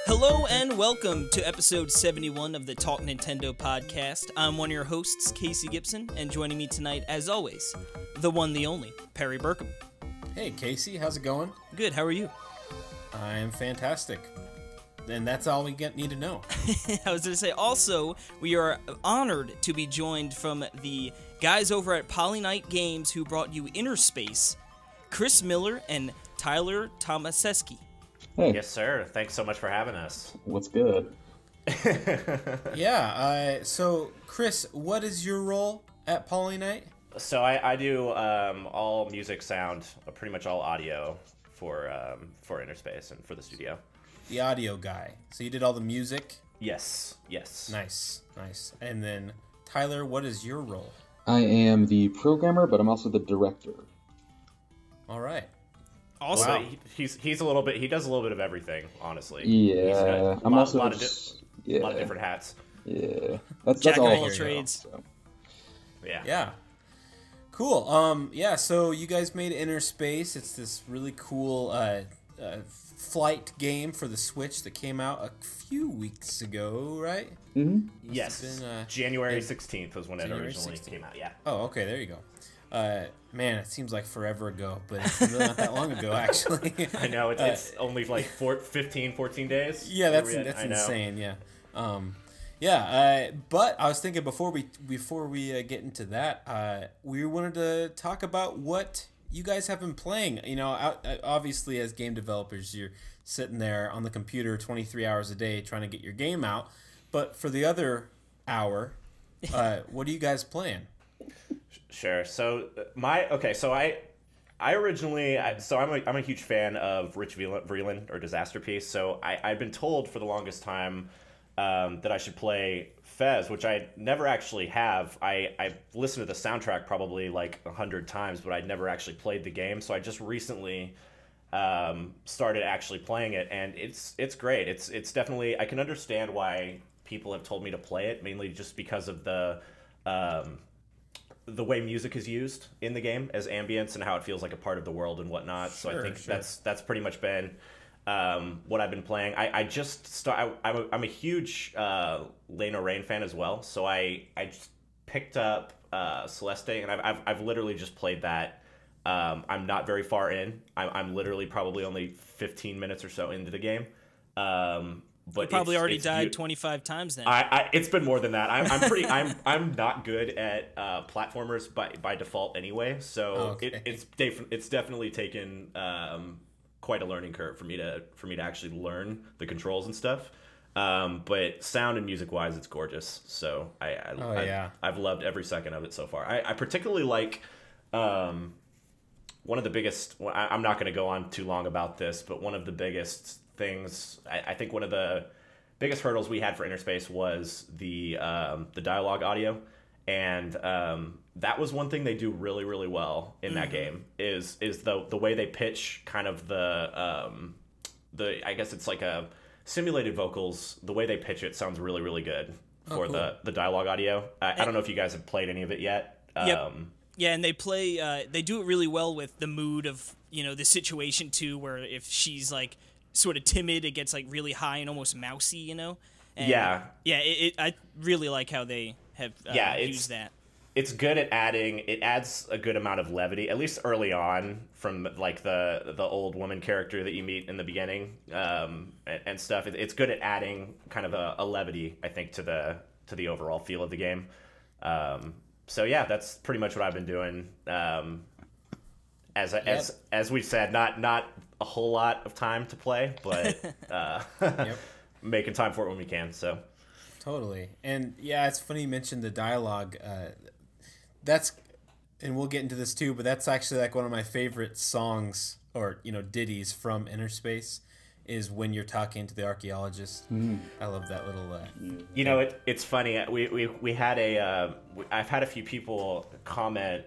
Hello and welcome to episode 71 of the Talk Nintendo podcast. I'm one of your hosts, Casey Gibson, and joining me tonight, as always, the one, the only, Perry Burkham. Hey Casey, how's it going? Good, how are you? I'm fantastic. And that's all we need to know. I was going to say, also, we are honored to be joined from the guys over at PolyKnight Games who brought you InnerSpace, Chris Miller and Tyler Tomaseski. Hey. Yes, sir. Thanks so much for having us. What's good? Yeah, so Chris, what is your role at PolyKnight? So I do all music, sound, pretty much all audio for InnerSpace and for the studio. The audio guy. So you did all the music? Yes. Nice. And then Tyler, what is your role? I am the programmer, but I'm also the director. All right. Awesome. Well, he's a little bit. He does a little bit of everything, honestly. Yeah, I'm also a lot of different hats. Yeah, that's Jack all of all trades. So. Yeah. Cool. Yeah. So you guys made InnerSpace. It's this really cool flight game for the Switch that came out a few weeks ago, right? Mm-hmm. Yes. Been, January 16th was when January it originally 16th. came out. Yeah. Oh, okay. There you go. Man, it seems like forever ago, but it's really not that long ago, actually. I know it's only like 14 days. Yeah, that's insane. Yeah, but I was thinking before we get into that, we wanted to talk about what you guys have been playing. You know, obviously as game developers, you're sitting there on the computer 23 hours a day trying to get your game out. But for the other hour, what are you guys playing? Sure. So I originally I'm a huge fan of Rich Vreeland or Disaster Piece. So I've been told for the longest time that I should play Fez, which I never actually have. I've listened to the soundtrack probably like 100 times, but I'd never actually played the game. So I just recently started actually playing it, and it's great. It's definitely, I can understand why people have told me to play it, mainly just because of the way music is used in the game as ambience and how it feels like a part of the world and whatnot. So I think that's pretty much been what I've been playing. I'm a huge Lena Rain fan as well. So I just picked up Celeste, and I've literally just played that. I'm not very far in. I'm literally probably only 15 minutes or so into the game. But you probably already died 25 times then. It's been more than that. I'm not good at platformers by default anyway. So it's definitely taken quite a learning curve for me to actually learn the controls and stuff. But sound and music wise, it's gorgeous. So I've loved every second of it so far. I particularly like one of the biggest. I'm not going to go on too long about this, but one of the biggest things, I think one of the biggest hurdles we had for InnerSpace was the dialogue audio, and that was one thing they do really, really well in that game is the way they pitch kind of the I guess it's like a simulated vocals. The way they pitch it sounds really, really good for the dialogue audio. I don't know if you guys have played any of it yet. Yep. Yeah, and they do it really well with the mood of, the situation too, where if she's like sort of timid, it gets like really high and almost mousy, And, I really like how they have used that. It's good at it adds a good amount of levity, at least early on, from like the old woman character that you meet in the beginning, and stuff. It's good at adding kind of a levity, I think, to the overall feel of the game. So yeah, that's pretty much what I've been doing. As we said, not a whole lot of time to play, but making time for it when we can. So totally. And yeah, it's funny you mentioned the dialogue. And we'll get into this too, but that's actually like one of my favorite songs or ditties from InnerSpace. Is when you're talking to the archaeologist. I love that little. It's funny. We had I've had a few people comment,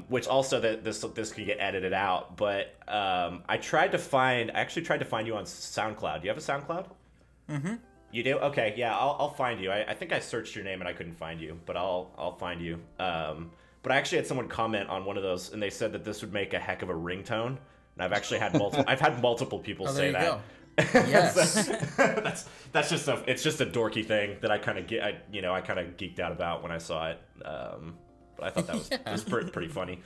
which also that this could get edited out. But I actually tried to find you on SoundCloud. Do you have a SoundCloud? Mm-hmm. You do? Okay, yeah. I'll find you. I think I searched your name and I couldn't find you, but I'll find you. But But I actually had someone comment on one of those, and they said that this would make a heck of a ringtone. And I've actually had multiple people say that. Go. Yes. that's just it's just a dorky thing that I kind of geeked out about when I saw it. But I thought that was, it was pretty funny.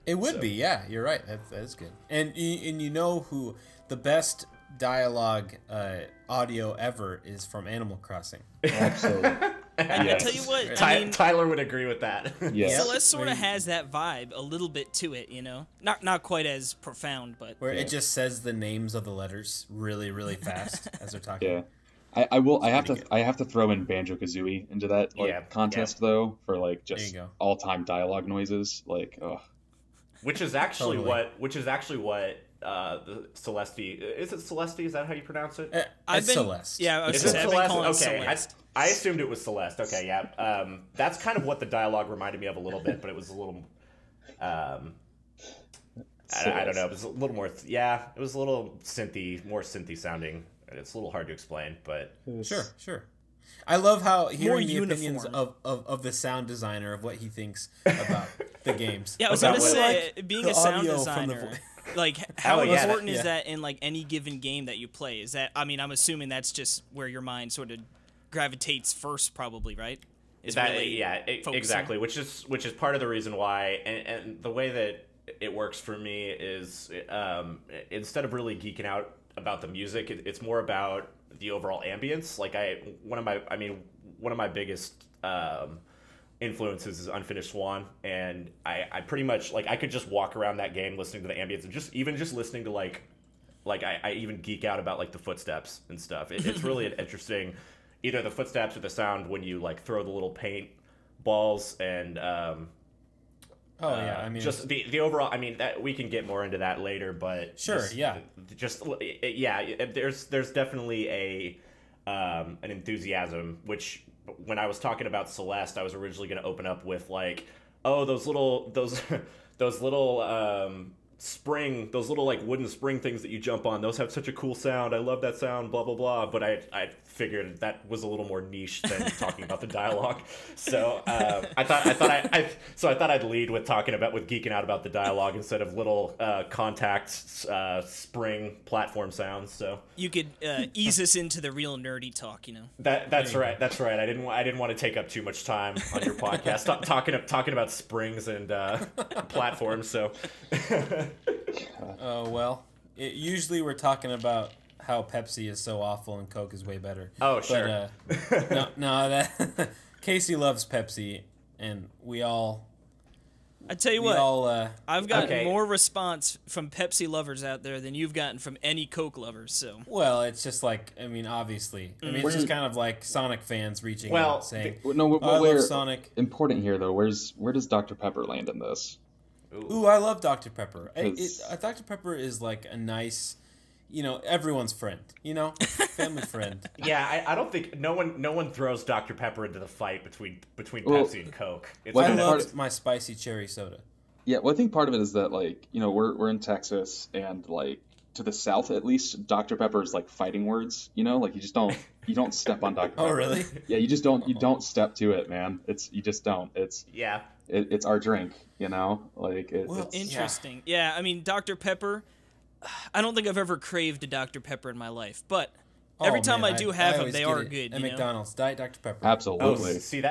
It would be, yeah. You're right. That's good. And you know who the best dialogue audio ever is from Animal Crossing. Absolutely. I tell you what, Tyler would agree with that. Yeah. Celeste sort of has that vibe, a little bit to it, you know. Not quite as profound, but where it just says the names of the letters really, really fast as they're talking. Yeah. I have to throw in Banjo-Kazooie into that contest though, for like just all-time dialogue noises. Like, Which is actually what the Celeste, is it Celeste? Is that how you pronounce it? Celeste. Yeah, is it Celeste? Okay, Celeste. I assumed it was Celeste. Okay, yeah. That's kind of what the dialogue reminded me of a little bit, but it was a little. I don't know. It was a little more. It was a little more synthy sounding. It's a little hard to explain, but sure. I love how hearing the opinions of the sound designer of what he thinks about the games. Yeah, I was going to say, being a sound designer, like how important is that in like any given game that you play? Is that, I mean, I'm assuming that's just where your mind sort of gravitates first, probably, right? Is that really exactly, which is part of the reason why, and the way that it works for me is instead of really geeking out about the music, it's more about the overall ambience. Like one of my biggest influences is Unfinished Swan, and I pretty much like I could just walk around that game listening to the ambience, and just listening to like I even geek out about like the footsteps and stuff. It's really an interesting, either the footsteps or the sound when you like throw the little paint balls and I mean, just the overall. I mean, that we can get more into that later, but there's definitely an enthusiasm. Which when I was talking about Celeste, I was originally going to open up with like, oh, those little like wooden spring things that you jump on. Those have such a cool sound. I love that sound. Blah blah blah. But I figured that was a little more niche than talking about the dialogue. So I thought I'd lead with geeking out about the dialogue instead of little contact spring platform sounds. So you could ease us into the real nerdy talk, you know. That's right. I didn't want to take up too much time on your podcast talking about springs and platforms. So. Oh well. Usually we're talking about how Pepsi is so awful and Coke is way better. Oh sure. But, no, that Casey loves Pepsi, and we all. I tell you what, I've gotten more response from Pepsi lovers out there than you've gotten from any Coke lovers. So. Well, it's just like, I mean, obviously, it's just kind of like Sonic fans reaching out saying, I love Sonic. Important here though, where does Dr. Pepper land in this? Ooh, I love Dr. Pepper. Dr. Pepper is like a nice, everyone's friend, family friend. Yeah, I don't think no one throws Dr. Pepper into the fight between Pepsi and Coke. I love my spicy cherry soda. Yeah, well, I think part of it is that like we're in Texas, and like to the south at least, Dr. Pepper is like fighting words. Like you don't step on Dr. Pepper. Oh really? Yeah, you don't step to it, man. You just don't. It's our drink, like it's interesting. Yeah, I mean Dr. Pepper. I don't think I've ever craved a Dr. Pepper in my life, but every time I do have them, they are good. At McDonald's, Diet Dr. Pepper. Absolutely. Oh, see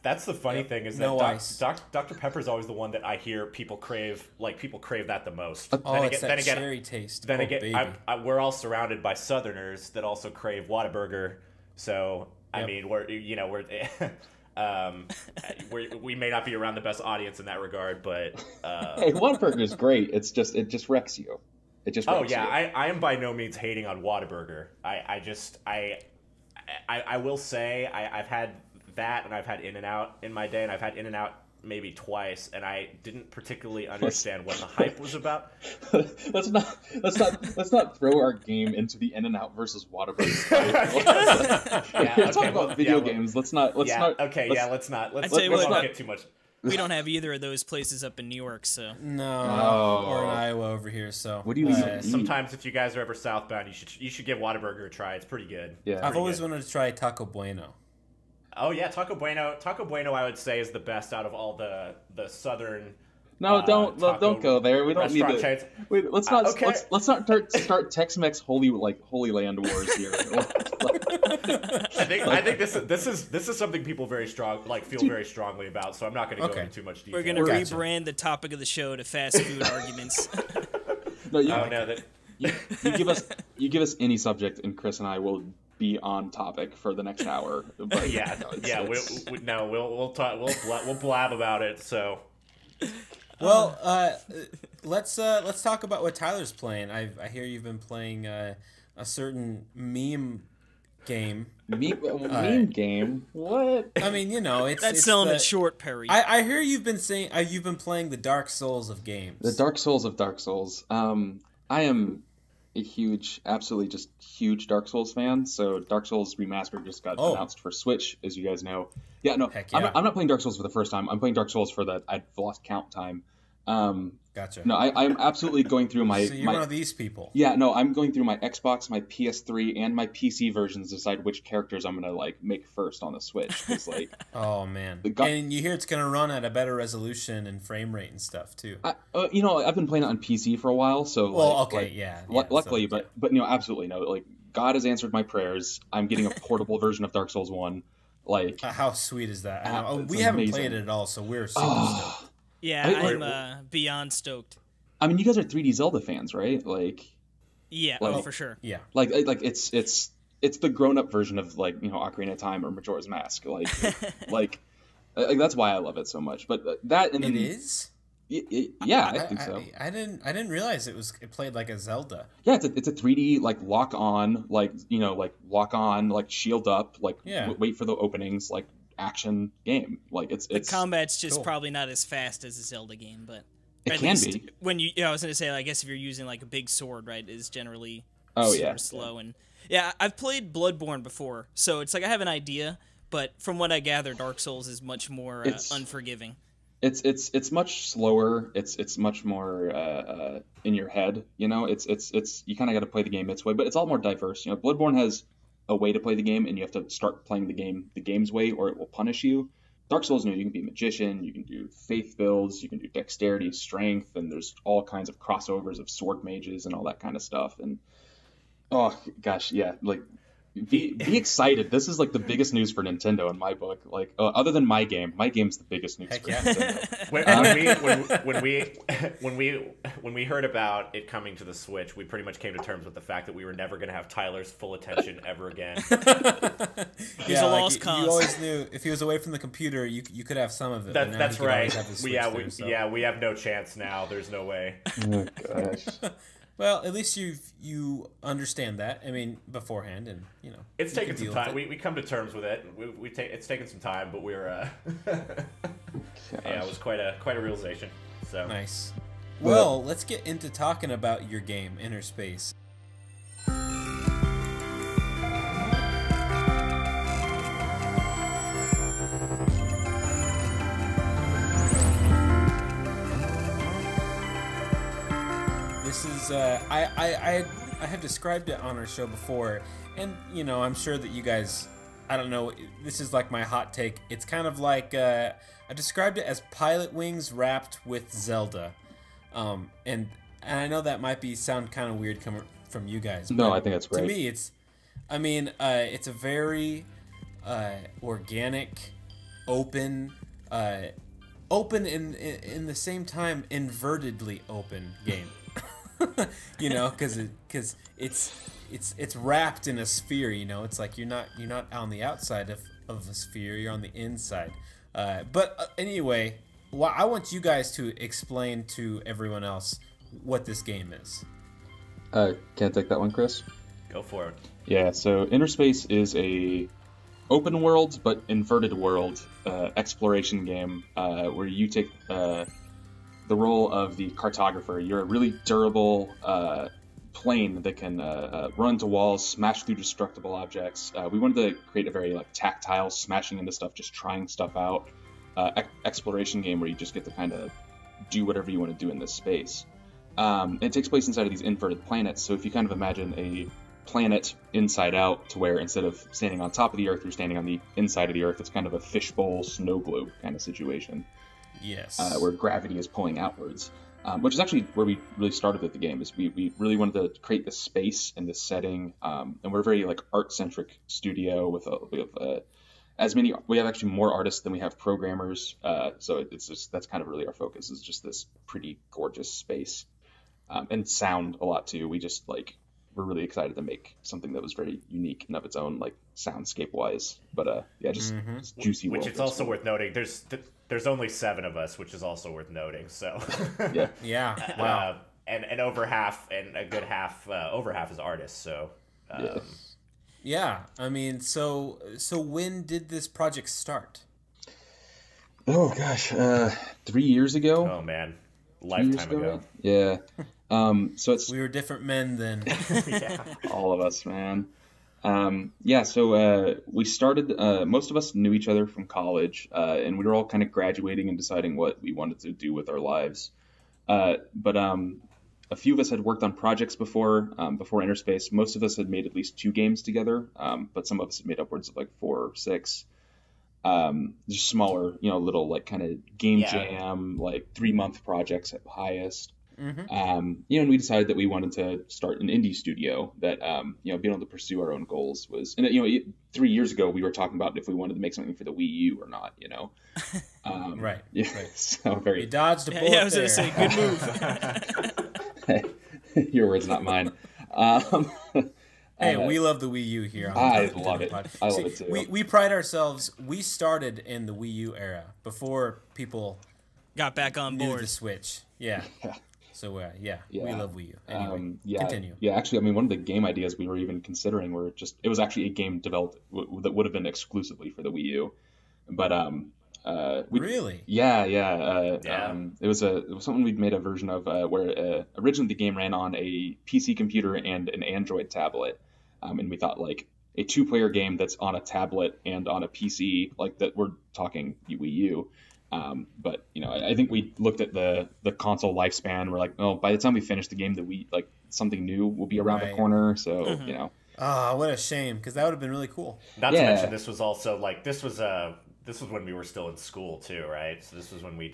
that's the funny thing is that Dr. Pepper is always the one that I hear people crave. Like people crave that the most. It's that cherry taste. Then again, we're all surrounded by Southerners that also crave Whataburger. So I mean, we're we may not be around the best audience in that regard, but hey, Whataburger is great. It just wrecks you. It just wrecks you. I am by no means hating on Whataburger. I will say I've had that, and I've had In-N-Out in my day, and I've had In-N-Out maybe twice, and I didn't particularly understand what the hype was about. Let's not throw our game into the In-N-Out versus Whataburger. We're talking about video games. Let's not. Let's not get too much. We don't have either of those places up in New York, so no, or in Iowa over here. So what do you eat? Sometimes if you guys are ever southbound, you should give Whataburger a try. It's pretty good. Yeah, I've always wanted to try Taco Bueno. Oh yeah, Taco Bueno. Taco Bueno, I would say, is the best out of all the southern. No, don't go there. We don't need to. Wait, let's not. Okay. Let's not start Tex-Mex Holy Land wars here. I think this is something people very very strongly about. So I'm not going to go into too much detail. We're going to rebrand the topic of the show to fast food arguments. No, you give us any subject, and Chris and I will be on topic for the next hour. But, we'll talk. We'll blab about it. So. Well, let's talk about what Tyler's playing. I hear you've been playing a certain meme game. Meme game? What? I mean, it's selling it short, Perry. I hear you've been saying you've been playing the Dark Souls of games. The Dark Souls of Dark Souls. I am a absolutely just huge Dark Souls fan. So Dark Souls Remastered just got announced for Switch, as you guys know. Yeah, no, Heck yeah. I'm not playing Dark Souls for the first time. I'm playing Dark Souls for I've lost count time. Gotcha. No, I'm absolutely going through my... So you're one of these people. Yeah, no, I'm going through my Xbox, my PS3, and my PC versions to decide which characters I'm going to, make first on the Switch. Oh, man. And you hear it's going to run at a better resolution and frame rate and stuff, too. I've been playing it on PC for a while, so... Well, luckily, but absolutely no. God has answered my prayers. I'm getting a portable version of Dark Souls 1. How sweet is that? I know. We haven't played it at all, so we're super stoked. Yeah, I'm beyond stoked. I mean, you guys are 3D Zelda fans, right? Yeah, for sure. Yeah. It's the grown-up version of Ocarina of Time or Majora's Mask. That's why I love it so much. But that and it is. Yeah, I think so. I didn't realize it played like a Zelda. Yeah, it's a 3D lock on, lock on, shield up, wait for the openings, action game. The combat's just probably not as fast as a Zelda game, but it can be. When I was gonna say, I guess if you're using a big sword, right, is generally slow. And I've played Bloodborne before, so it's I have an idea, but from what I gather, Dark Souls is much more unforgiving. It's much slower. It's much more in your head. It's you kind of got to play the game its way, but it's all more diverse. Bloodborne has a way to play the game, and you have to start playing the game's way, or it will punish you. Dark Souls, you can be a magician, you can do faith builds, you can do dexterity, strength, and there's all kinds of crossovers of sword mages and all that kind of stuff. And oh gosh, yeah, be excited. This is the biggest news for Nintendo in my book. Other than my game's the biggest news. Heck for Nintendo. When we heard about it coming to the Switch, we pretty much came to terms with the fact that we were never going to have Tyler's full attention ever again. He's a lost cause. You always knew if he was away from the computer, you could have some of it. That's right. We have no chance now. There's no way. Oh gosh. Well, at least you understand that. I mean, beforehand, and it's taken some time. We come to terms with it. It's taken some time, but we're it was quite a realization. So nice. Well, let's get into talking about your game, InnerSpace. This is I have described it on our show before, and I'm sure that you guys, I don't know, this is my hot take. It's kind of I described it as Pilot Wings wrapped with Zelda, and I know that might sound kind of weird coming from you guys. No, I think that's great. To me, it's a very organic, open in the same time invertedly open game. Because it's wrapped in a sphere. It's you're not on the outside of a sphere, you're on the inside. But anyway, I want you guys to explain to everyone else what this game is. Can I take that one, Chris? Go for it. Yeah, so InnerSpace is a open world but inverted world exploration game where you take the role of the cartographer. You're a really durable plane that can run into walls, smash through destructible objects. We wanted to create a very tactile, smashing into stuff, just trying stuff out exploration game where you just get to kind of do whatever you want to do in this space. It takes place inside of these inverted planets. So if you kind of imagine a planet inside out, to where instead of standing on top of the Earth, you're standing on the inside of the Earth. It's kind of a fishbowl snow globe kind of situation. Yes. Where gravity is pulling outwards. Which is actually where we really started with the game. Is we really wanted to create this space and this setting, and we're a very like art-centric studio with we have actually more artists than we have programmers. So it's just, that's kind of really our focus, is just this pretty gorgeous space, and sound a lot too. We just we're really excited to make something that was very unique and of its own, like soundscape wise. But just juicy. Which it's also worth noting. There's only 7 of us, which is also worth noting. So yeah, wow. And over half, and a good half, over half is artists. So yeah. I mean, so when did this project start? Oh gosh, 3 years ago. Oh man, lifetime ago. Yeah. So we were different men then. Yeah. All of us, man. So we started, most of us knew each other from college, and we were all kind of graduating and deciding what we wanted to do with our lives. But a few of us had worked on projects before InnerSpace. Most of us had made at least 2 games together, but some of us had made upwards of 4 or 6. Just smaller, little kind of game jam, 3-month projects at highest. And we decided that we wanted to start an indie studio that, being able to pursue our own goals was, and 3 years ago we were talking about if we wanted to make something for the Wii U or not, Right. Yeah, right. So very. You dodged a bullet. Yeah, I was going to say, good move. Your words, not mine. Hey, we love the Wii U here. I love it. I love it too. We pride ourselves. We started in the Wii U era before people got back on knew board. the Switch. Yeah. So we love Wii U. Anyway, yeah, continue. Yeah, actually, I mean, one of the game ideas we were even considering it was actually a game developed that would have been exclusively for the Wii U, but really? Yeah. It was something we'd made a version of where originally the game ran on a PC computer and an Android tablet, and we thought a 2-player game that's on a tablet and on a PC, that we're talking Wii U. But I think we looked at the console lifespan. We're like, by the time we finish the game, something new will be around the corner. So Oh, what a shame, because that would have been really cool. Not to mention, this was also this was when we were still in school too, right? So this was when we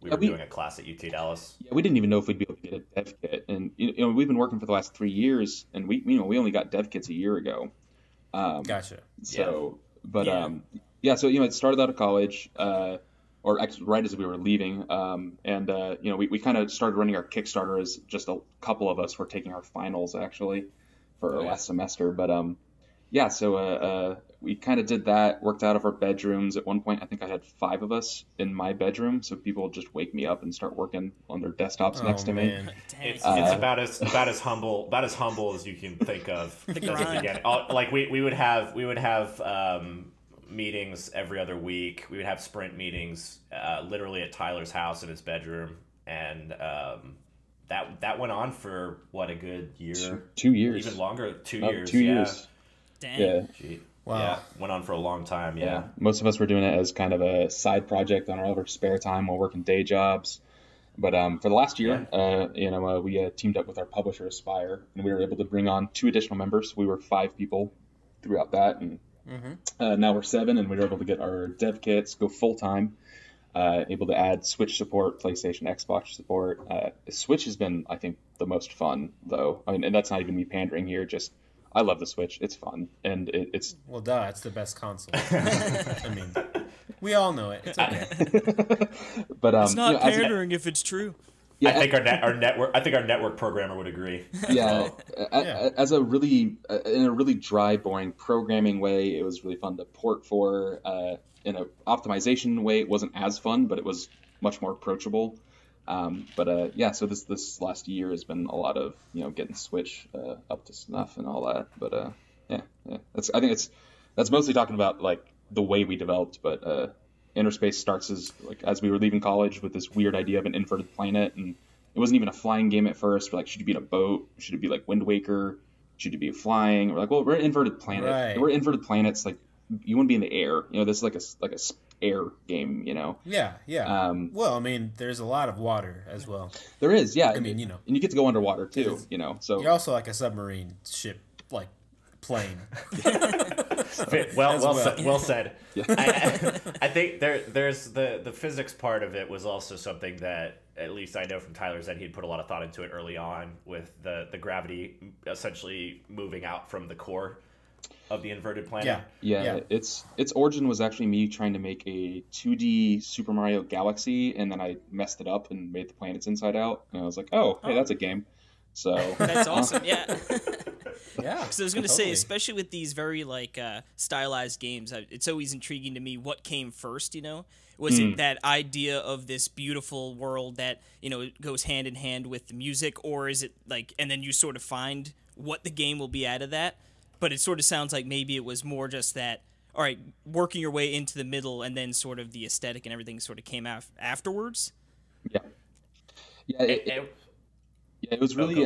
were doing a class at UT Dallas. Yeah, we didn't even know if we'd be able to get a dev kit, and we've been working for the last 3 years, and we only got dev kits a year ago. Gotcha. So, but so it started out of college. Or actually right as we were leaving, we kind of started running our Kickstarter as just a couple of us were taking our finals actually for our last semester. But we kind of did that, worked out of our bedrooms. At one point, I think I had 5 of us in my bedroom, so people would just wake me up and start working on their desktops next to me. It's about as humble as you can think of. We would have meetings every other week. We would have sprint meetings literally at Tyler's house in his bedroom, and that went on for a good year, 2 years, even longer. 2 years. 2 years. Dang. Yeah. Gee. Wow. Yeah, went on for a long time. Yeah. Most of us were doing it as kind of a side project on our spare time while working day jobs. But for the last year, we teamed up with our publisher Aspire, and we were able to bring on 2 additional members. We were 5 people throughout that, and now we're 7, and we were able to get our dev kits, go full time, able to add Switch support, PlayStation, Xbox support. Switch has been, I think, the most fun, though. I mean, and that's not even me pandering here. Just, I love the Switch. It's fun, and it's well, it's the best console. I mean, we all know it. It's okay. But it's not pandering if it's true. Yeah, I think our network programmer would agree. Yeah, as in a really dry, boring programming way, it was really fun to port for. In an optimization way, it wasn't as fun, but it was much more approachable. So this last year has been a lot of getting Switch up to snuff and all that. But I think that's mostly talking about the way we developed, but. InnerSpace starts as we were leaving college with this weird idea of an inverted planet, and it wasn't even a flying game at first. We're like, should it be in a boat? Should it be like Wind Waker? Should it be flying? We're like, well, we're an inverted planet. Right. We're inverted planets. You want to be in the air. This is like a air game. Yeah. Well, I mean, there's a lot of water as well. There is, yeah. I mean, and you get to go underwater too. So you're also like a submarine ship like plane. Well said. Yeah. I think there's the physics part of it was also something that at least I know from Tyler that he'd put a lot of thought into it early on with the gravity essentially moving out from the core of the inverted planet. Yeah. Its origin was actually me trying to make a 2D Super Mario Galaxy, and then I messed it up and made the planets inside out, and I was like, oh, hey, that's a game. So that's awesome. Yeah. Yeah. Because I was going to say, especially with these very like stylized games, it's always intriguing to me what came first. Was it that idea of this beautiful world that goes hand in hand with the music, or is it like, and then you sort of find what the game will be out of that? But it sort of sounds like maybe it was more just that. All right, working your way into the middle, and then sort of the aesthetic and everything sort of came afterwards. Yeah. It was really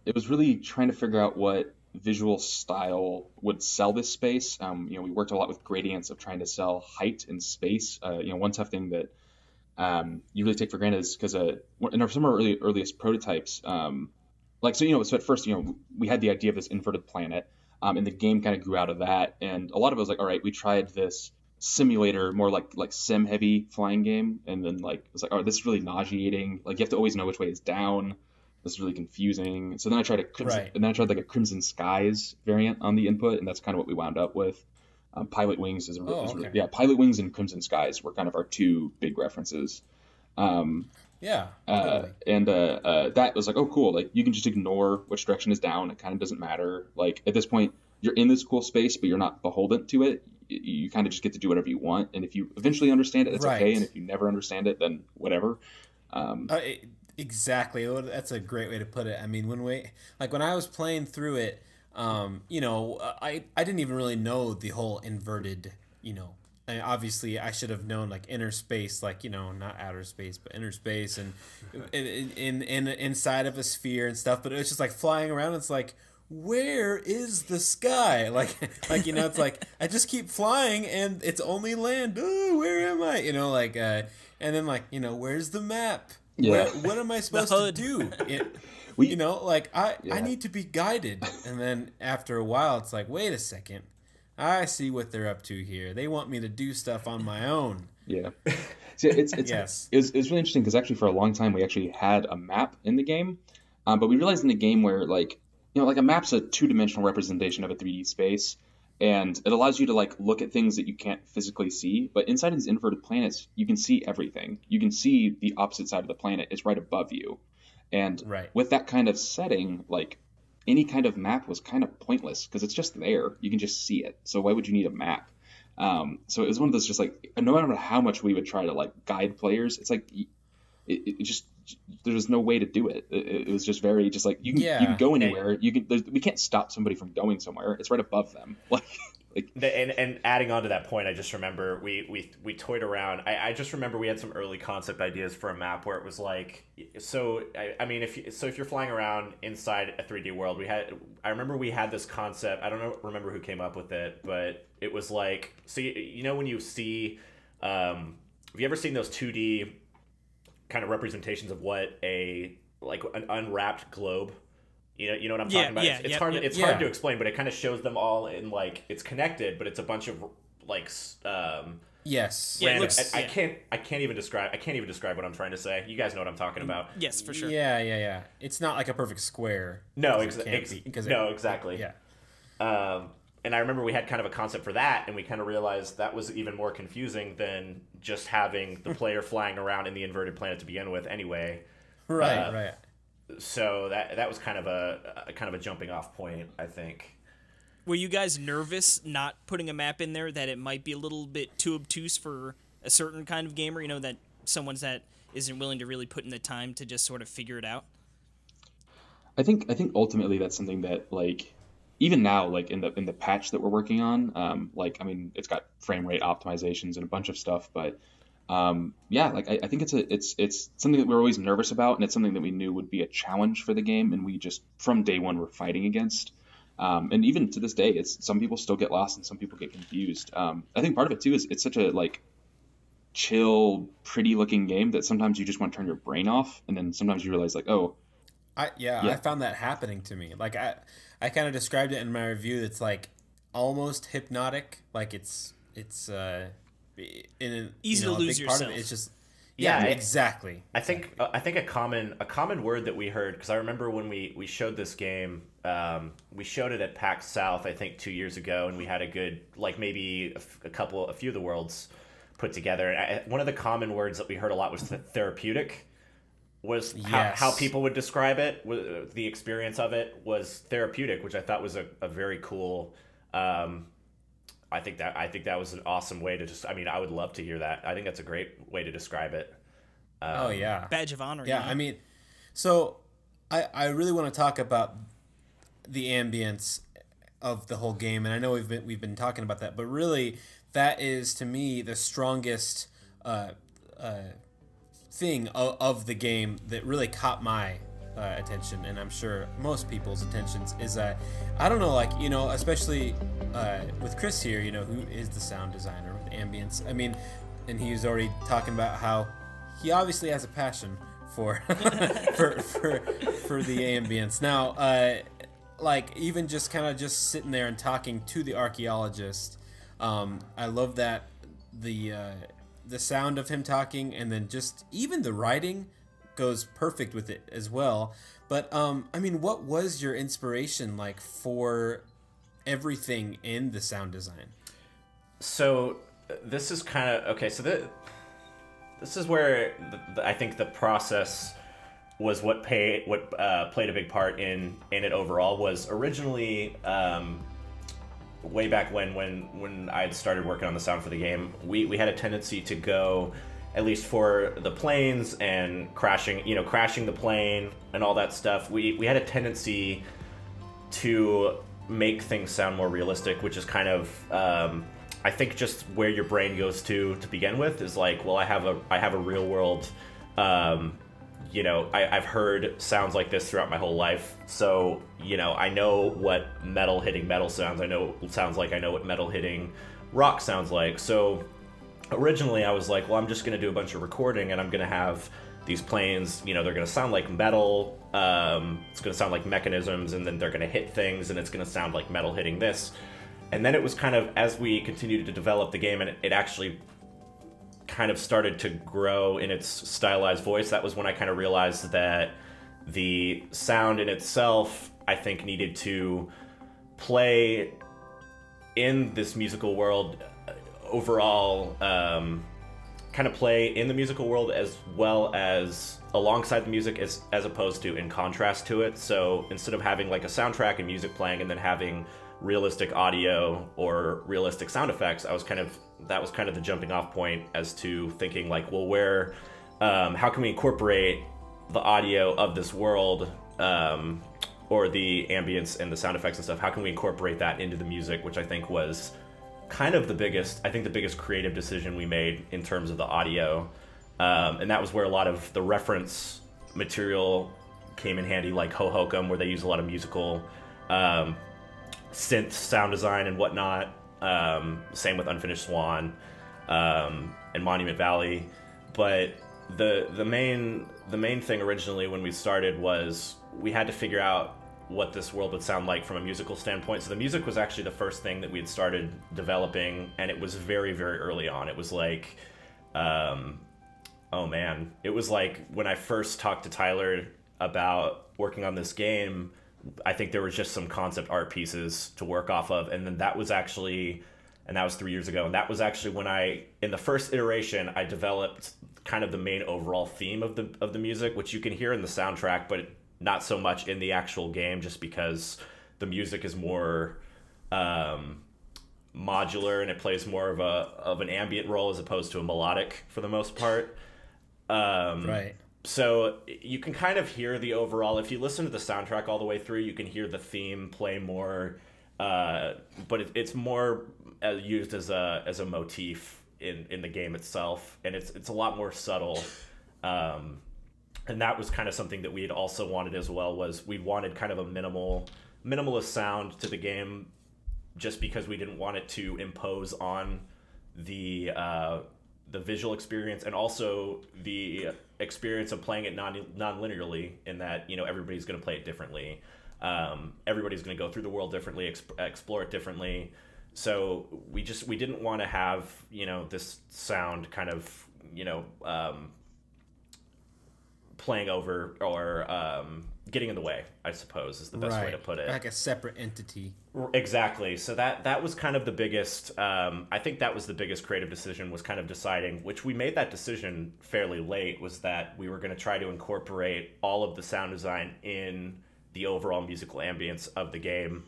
it was really trying to figure out what visual style would sell this space. We worked a lot with gradients of trying to sell height and space. One tough thing that you really take for granted is because in some of our earliest prototypes, so at first we had the idea of this inverted planet, and the game kind of grew out of that, and a lot of it was like, all right, we tried this simulator, more like sim heavy flying game, and then it was like, oh, this is really nauseating. Like you have to always know which way is down. This is really confusing. So then I tried like a Crimson Skies variant on the input, and that's kind of what we wound up with. Pilot Wings is Pilot Wings and Crimson Skies were kind of our two big references. Totally. And that was like, oh, cool. Like you can just ignore which direction is down. It kind of doesn't matter. Like at this point, you're in this cool space, but you're not beholden to it. You kind of just get to do whatever you want. And if you eventually understand it, it's okay. And if you never understand it, then whatever. Exactly. That's a great way to put it. I mean, when I was playing through it, I didn't even really know the whole inverted, and obviously I should have known like InnerSpace, not outer space, but InnerSpace, and in inside of a sphere and stuff. But it's just like flying around. It's like, where is the sky? It's like I just keep flying and it's only land. Oh, where am I? And then where's the map? Yeah. What am I supposed to do? I need to be guided. And then after a while, it's like, wait a second. I see what they're up to here. They want me to do stuff on my own. Yeah. So it's really interesting because actually for a long time we actually had a map in the game, but we realized in the game where a map's a two-dimensional representation of a 3D space, and it allows you to look at things that you can't physically see. But inside of these inverted planets, you can see everything. You can see the opposite side of the planet. It's right above you. And with that kind of setting, any kind of map was kind of pointless because it's just there. You can just see it. So why would you need a map? So it was one of those just no matter how much we would try to guide players, it's it just there's no way to do it. It was just very you can go anywhere. We can't stop somebody from going somewhere. It's right above them. And adding on to that point, I just remember we toyed around. I just remember we had some early concept ideas for a map where it was if you're flying around inside a 3D world, I remember we had this concept. I don't remember who came up with it, but it was when you see, have you ever seen those 2D kind of representations of what an unwrapped globe? You know what I'm talking about? It's hard to explain, but it kind of shows them all in it's connected, but it's a bunch of yes. Yeah, I can't even describe what I'm trying to say. You guys know what I'm talking about. Yes, for sure. Yeah. It's not like a perfect square. No, exactly. Yeah. And I remember we had kind of a concept for that, and we kind of realized that was even more confusing than just having the player flying around in the inverted planet to begin with anyway. Right. So that was kind of a jumping off point, I think. Were you guys nervous not putting a map in there, that it might be a little bit too obtuse for a certain kind of gamer, that someone's that isn't willing to really put in the time to just sort of figure it out? I think ultimately that's something that even now in the patch that we're working on, it's got frame rate optimizations and a bunch of stuff, but I think it's something that we're always nervous about, and it's something that we knew would be a challenge for the game, and we just from day one were fighting against. And even to this day, some people still get lost and some people get confused. I think part of it too is it's such a chill, pretty looking game that sometimes you just want to turn your brain off, and then sometimes you realize I found that happening to me. Like I kind of described it in my review. It's like almost hypnotic. Like it's easy to lose yourself. Part of it is just exactly. I think a common word that we heard, because I remember when we showed this game, we showed it at PAX South I think 2 years ago, and we had a good maybe a few of the worlds put together. And one of the common words that we heard a lot was therapeutic. Was how people would describe it. The experience of it was therapeutic, which I thought was a very cool. I think that was an awesome way to just. I mean, I would love to hear that. I think that's a great way to describe it. Badge of honor. Yeah, I mean, so I really want to talk about the ambience of the whole game, and I know we've been talking about that, but really that is to me the strongest thing of the game that really caught my attention, and I'm sure most people's attentions, is I don't know, like, especially with Chris here, who is the sound designer with ambience. I mean, and he was already talking about how he obviously has a passion for for the ambience. Now, like even just kind of just sitting there and talking to the archaeologist, I love that the sound of him talking, and then just even the writing goes perfect with it as well. But I mean, what was your inspiration like for everything in the sound design? So this is kind of okay. So this is where I think the process was what played a big part in it overall. Was originally way back when I had started working on the sound for the game, we had a tendency to go, at least for the planes and crashing the plane and all that stuff, we had a tendency to make things sound more realistic, which is kind of I think just where your brain goes to begin with, is like, well, I have a real world, I've heard sounds like this throughout my whole life, so I know what metal hitting metal sounds. I know what metal hitting rock sounds like. So originally I was like, well, I'm just going to do a bunch of recording, and I'm going to have these planes, they're going to sound like metal, it's going to sound like mechanisms, and then they're going to hit things, and it's going to sound like metal hitting this. And then it was kind of, as we continued to develop the game, and it actually kind of started to grow in its stylized voice, that was when I kind of realized that the sound in itself, I think, needed to play in this musical world overall, kind of play in the musical world as well as alongside the music, as opposed to in contrast to it. So instead of having like a soundtrack and music playing and then having realistic audio or realistic sound effects, that was kind of the jumping off point as to thinking like, well, how can we incorporate the audio of this world, or the ambience and the sound effects and stuff, how can we incorporate that into the music, which I think was kind of the biggest creative decision we made in terms of the audio. And that was where a lot of the reference material came in handy, like Ho Hokum, where they use a lot of musical synth sound design and whatnot. Same with Unfinished Swan and Monument Valley. But the main thing originally when we started was we had to figure out what this world would sound like from a musical standpoint. So the music was actually the first thing that we had started developing, and it was very, very early on. It was like, it was like when I first talked to Tyler about working on this game, I think there was just some concept art pieces to work off of, and then that was 3 years ago, and that was actually when in the first iteration, I developed kind of the main overall theme of the music, which you can hear in the soundtrack, but not so much in the actual game, just because the music is more modular and it plays more of an ambient role as opposed to a melodic for the most part. Right. So you can kind of hear the overall, if you listen to the soundtrack all the way through, you can hear the theme play more, but it's more used as a motif in the game itself, and it's a lot more subtle. And that was kind of something that we had also wanted as well, was we wanted kind of a minimalist sound to the game, just because we didn't want it to impose on the the visual experience, and also the experience of playing it non-linearly, in that, you know, everybody's going to play it differently. Everybody's going to go through the world differently, explore it differently. So we didn't want to have, you know, this sound kind of, you know, playing over or getting in the way, I suppose, is the best way to put it. Like a separate entity. Exactly. So that was kind of the biggest, I think that was the biggest creative decision, was kind of deciding, which we made that decision fairly late, was that we were going to try to incorporate all of the sound design in the overall musical ambience of the game.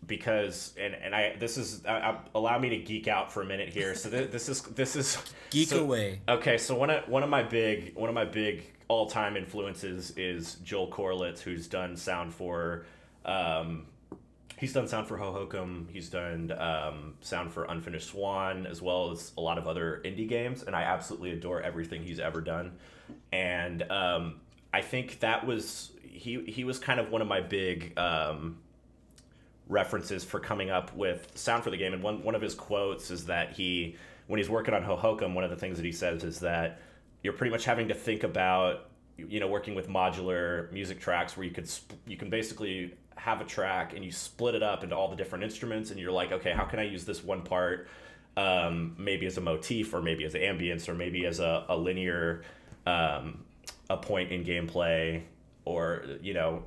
Because allow me to geek out for a minute here. So this is geek away. Okay, so one of my big all-time influences is Joel Corlitz, who's done sound for Hohokum, he's done sound for Unfinished Swan, as well as a lot of other indie games, and I absolutely adore everything he's ever done. And I think that was he was kind of one of my big references for coming up with sound for the game. And one of his quotes is that when he's working on Hohokum, one of the things that he says is that you're pretty much having to think about, you know, working with modular music tracks, where you can basically have a track and you split it up into all the different instruments, and you're like, okay, how can I use this one part maybe as a motif, or maybe as ambience, or maybe as a linear a point in gameplay, or, you know,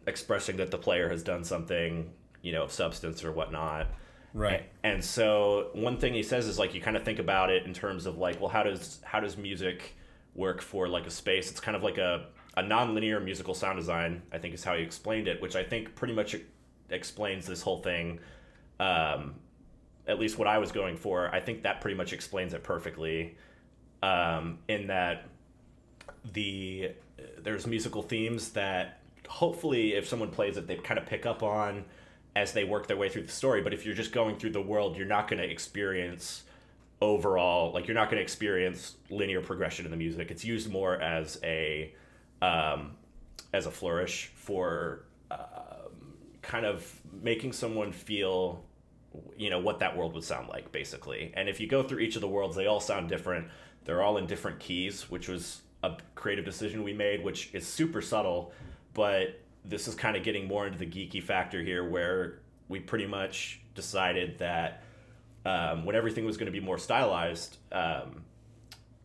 expressing that the player has done something, you know, of substance or whatnot. Right. And so one thing he says is, like, you kind of think about it in terms of, like, well, how does music work for, like, a space? It's kind of like a non-linear musical sound design, I think is how he explained it, which I think pretty much explains this whole thing. At least what I was going for, I think that pretty much explains it perfectly, in that there's musical themes that hopefully if someone plays it, they kind of pick up on as they work their way through the story. But if you're just going through the world, you're not going to experience overall, like, you're not going to experience linear progression in the music. It's used more as a flourish for kind of making someone feel, you know, what that world would sound like, basically. And if you go through each of the worlds, they all sound different. They're all in different keys, which was a creative decision we made, which is super subtle. But this is kind of getting more into the geeky factor here, where we pretty much decided that when everything was going to be more stylized,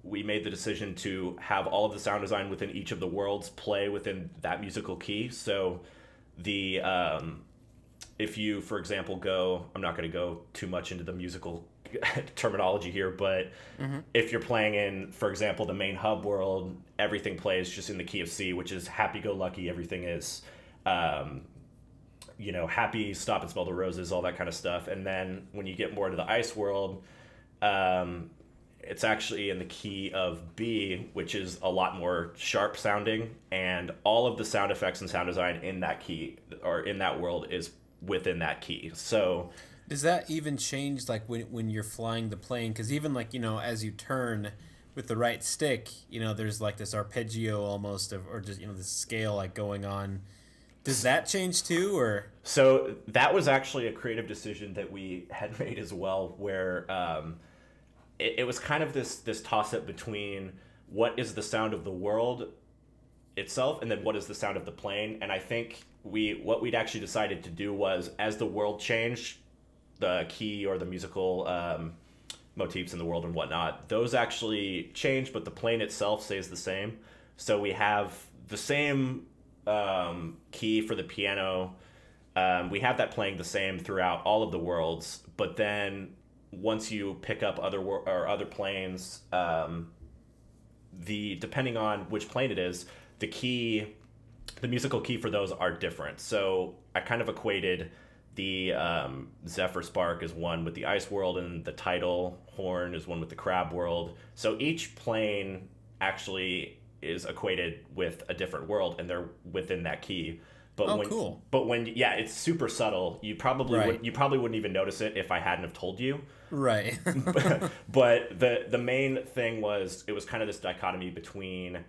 we made the decision to have all of the sound design within each of the worlds play within that musical key. So if you, for example, I'm not going to go too much into the musical terminology here, but if you're playing in, for example, the main hub world, everything plays just in the key of C, which is happy-go-lucky. Everything is, you know, happy, stop and smell the roses, all that kind of stuff. And then when you get more into the ice world, it's actually in the key of B, which is a lot more sharp sounding, and all of the sound effects and sound design in that key, or in that world, is within that key. So does that even change, like, when you're flying the plane? Because even, like, you know, as you turn with the right stick, you know, there's like this arpeggio almost or just, you know, this scale like going on. Does that change too, or? So that was actually a creative decision that we had made as well, where it was kind of this toss-up between what is the sound of the world itself and then what is the sound of the plane. And I think what we'd actually decided to do was, as the world changed, the key or the musical motifs in the world and whatnot, those actually change, but the plane itself stays the same. So we have the same key for the piano. We have that playing the same throughout all of the worlds, but then once you pick up other planes, depending on which plane it is, the musical key for those are different. So I kind of equated the Zephyr Spark is one with the ice world, and the tidal horn is one with the crab world. So each plane actually is equated with a different world, and they're within that key. But cool. But it's super subtle. You probably wouldn't even notice it if I hadn't have told you. Right. but the main thing was, it was kind of this dichotomy between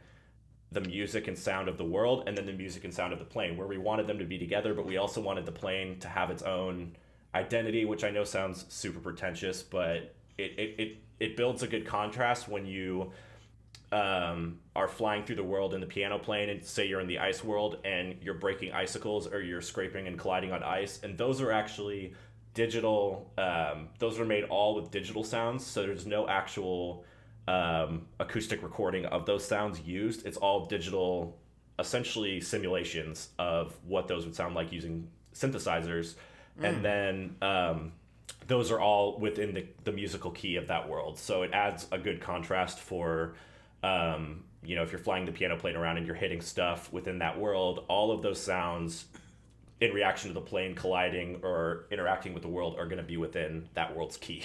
the music and sound of the world and then the music and sound of the plane, where we wanted them to be together, but we also wanted the plane to have its own identity, which I know sounds super pretentious, but it it builds a good contrast when you are flying through the world in the piano plane, and say you're in the ice world and you're breaking icicles or you're scraping and colliding on ice, and those are actually digital. Those are made all with digital sounds, so there's no actual acoustic recording of those sounds used. It's all digital, essentially simulations of what those would sound like using synthesizers, and then those are all within the musical key of that world. So it adds a good contrast for if you're flying the piano plane around and you're hitting stuff within that world, all of those sounds in reaction to the plane colliding or interacting with the world are going to be within that world's key.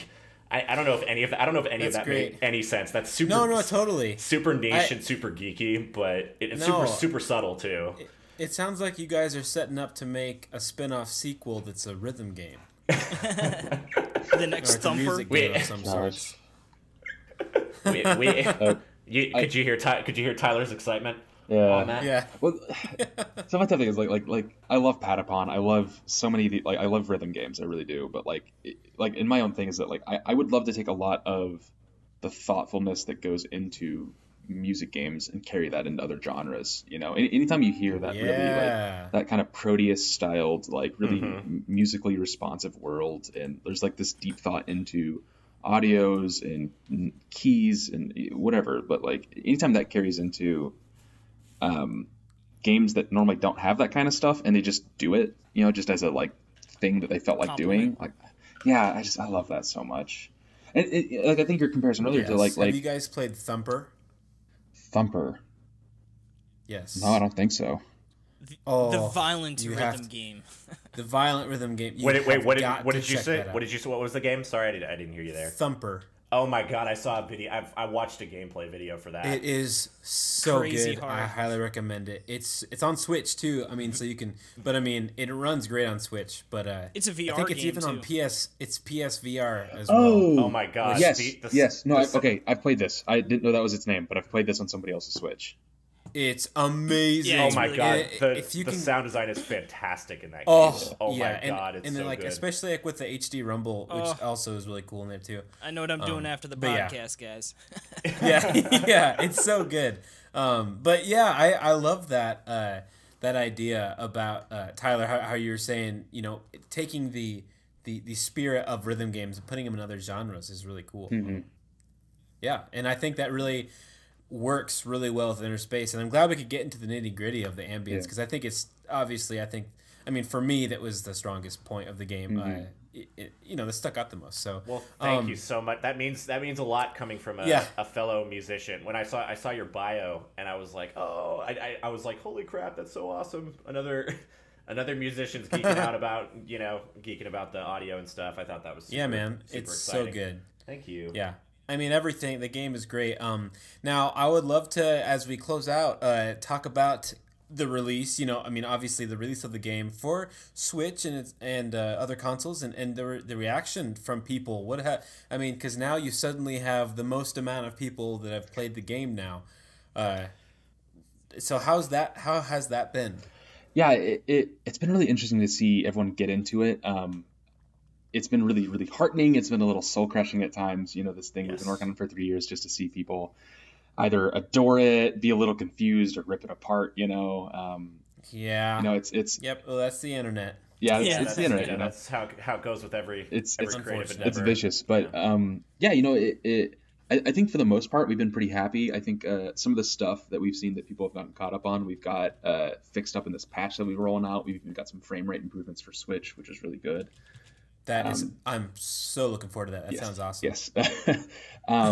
I don't know if any of that. I don't know if any of that made any sense. That's super. No, totally. Super niche and super geeky, but it's super subtle too. It sounds like you guys are setting up to make a spin-off sequel that's a rhythm game. The next Thumper. Game of some sorts. Could you hear Tyler's excitement? Yeah. Yeah. Well, so my tough thing is like I love Patapon. I love so many of the, I love rhythm games. I really do. But like in my own thing is that I would love to take a lot of the thoughtfulness that goes into music games and carry that into other genres. Anytime you hear that really that kind of Proteus styled, really musically responsive world, and there's this deep thought into audios and keys and whatever. But anytime that carries into games that normally don't have that kind of stuff, and they just do it, just as a thing that they felt like doing. I love that so much. And I think your comparison earlier to have you guys played Thumper? Thumper? Yes. No, I don't think so. The violent rhythm game. The violent rhythm game. Wait, what did you say? What did you say? What was the game? Sorry, I didn't hear you there. Thumper. Oh my god, I saw a video. I watched a gameplay video for that. It is so Crazy good. hard. I highly recommend it. It's on Switch too. So you can, but it runs great on Switch. But it's a VR. I think it's game even too. on PS. It's PSVR as well. Oh my god. Yes. No. I've played this. I didn't know that was its name, but I've played this on somebody else's Switch. It's amazing. Yeah, oh my really god, good. the sound design is fantastic in that game. Oh My god, it's and then so good. Especially with the HD Rumble, which also is really cool in there too. I know what I'm doing after the podcast, guys. yeah, it's so good. But yeah, I love that that idea about Tyler, how you were saying, taking the spirit of rhythm games and putting them in other genres is really cool. Mm-hmm. Yeah, and I think that really works really well with InnerSpace, and I'm glad we could get into the nitty gritty of the ambience, because I think it's obviously, for me, that was the strongest point of the game. That stuck out the most. So well, thank you so much. That means a lot coming from a fellow musician. When I saw your bio, and I was like, I was like, holy crap, that's so awesome. Another musician's geeking out about the audio and stuff. I thought that was super it's exciting. so good. Thank you. Yeah. Everything. The game is great. Now, I would love to, as we close out, talk about the release. Obviously the release of the game for Switch and other consoles, and the reaction from people. Because now you suddenly have the most amount of people that have played the game now. So how has that been? Yeah, it's been really interesting to see everyone get into it. It's been really, really heartening. It's been a little soul crushing at times. This thing we've been working on for 3 years, just to see people either adore it, be a little confused, or rip it apart. Yeah. It's. Yep. Well, that's the internet. Yeah, it's the internet. That's how it goes with every creative endeavor. It's vicious, but I think for the most part we've been pretty happy. I think some of the stuff that we've seen that people have gotten caught up on, we've got fixed up in this patch that we're rolling out. We've even got some frame rate improvements for Switch, which is really good. That is, I'm so looking forward to that. That sounds awesome. Yes. I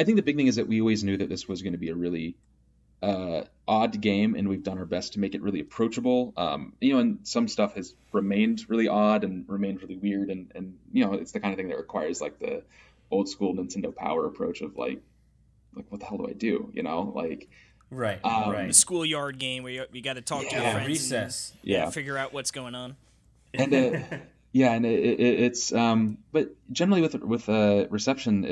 think the big thing is that we always knew that this was going to be a really odd game, and we've done our best to make it really approachable. And some stuff has remained really odd and remained really weird, and it's the kind of thing that requires the old school Nintendo Power approach of what the hell do I do? Right. The schoolyard game where you got to talk to your friends. Recess. And figure out what's going on. And it's but generally with reception,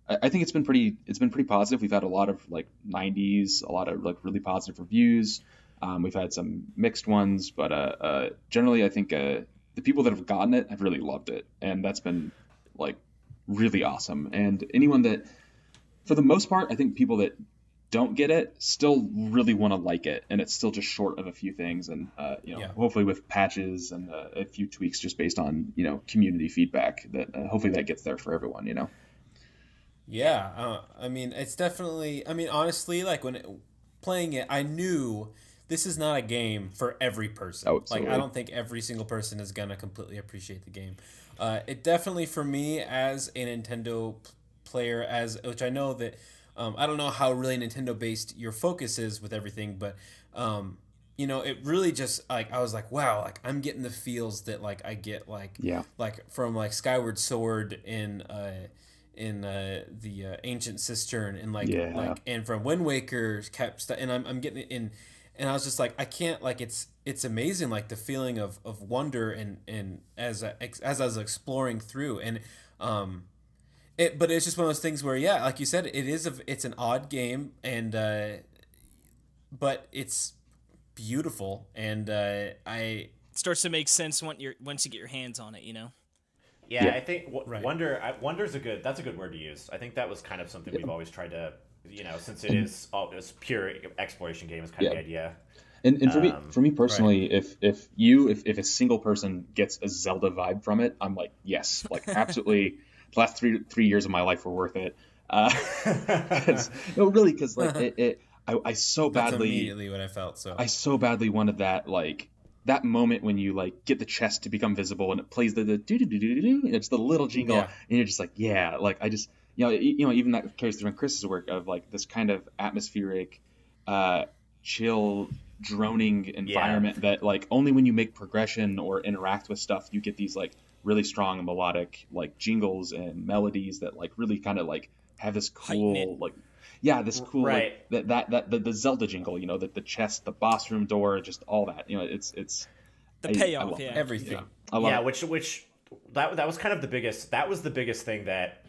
I think it's been pretty positive. We've had a lot of 90s, a lot of really positive reviews. We've had some mixed ones, but generally I think the people that have gotten it have really loved it, and that's been really awesome. And anyone that, for the most part, I think people that don't get it still really want to like it, and it's still just short of a few things, and hopefully with patches and a few tweaks just based on community feedback, that hopefully that gets there for everyone. I mean, it's definitely, I mean, honestly, like playing it, I knew this is not a game for every person. Oh, like, I don't think every single person is gonna completely appreciate the game. It definitely, for me as a Nintendo player, which I know that I don't know how really Nintendo based your focus is with everything, but it really just, like, I was like, wow, like I'm getting the feels that like I get like from like Skyward Sword in the Ancient Cistern, and like and from Wind Waker and I'm getting it in, and I was just like, I can't, like, it's amazing, like the feeling of wonder and as I was exploring through, and but it's just one of those things where, like you said, it's an odd game, and but it's beautiful, and it starts to make sense once you get your hands on it, Yeah, I think wonder's that's a good word to use. I think that was kind of something we've always tried to, since it's pure exploration game is kind of the idea. And for me personally, if a single person gets a Zelda vibe from it, I'm like, yes, like absolutely. The last 3 years of my life were worth it. Really, because like I so badly. That's immediately what I felt. So I so badly wanted that, like, that moment when you like get the chest to become visible and it plays the do do do do do, and it's the little jingle, and you're just like, yeah, like I just even that carries through in Chris's work of like this kind of atmospheric, chill, droning environment that like only when you make progression or interact with stuff you get these like really strong and melodic like jingles and melodies that like really kind of like have this cool like this cool like, that the Zelda jingle, the chest, the boss room door, just all that, it's the payoff, everything. I love it. Which that was kind of the biggest thing that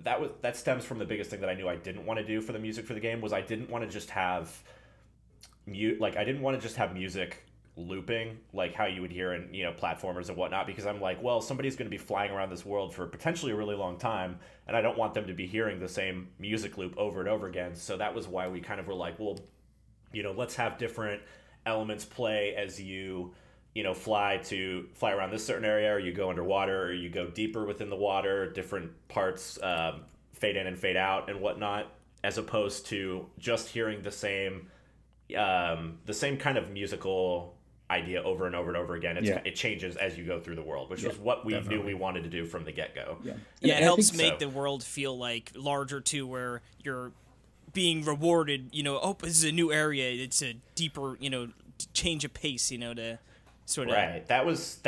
that stems from the biggest thing that I knew I didn't want to do for the music for the game, was I didn't want to just have music looping like how you would hear in platformers and whatnot, because I'm like, well, somebody's going to be flying around this world for potentially a really long time, and I don't want them to be hearing the same music loop over and over again. So that was why we kind of were like, well, let's have different elements play as you fly around this certain area, or you go underwater, or you go deeper within the water, different parts fade in and fade out and whatnot, as opposed to just hearing the same kind of musical idea over and over and over again. It changes as you go through the world, which was what we knew we wanted to do from the get-go. It helps make the world feel like larger too, where you're being rewarded, this is a new area, it's a deeper, change of pace, to sort of... Right. That was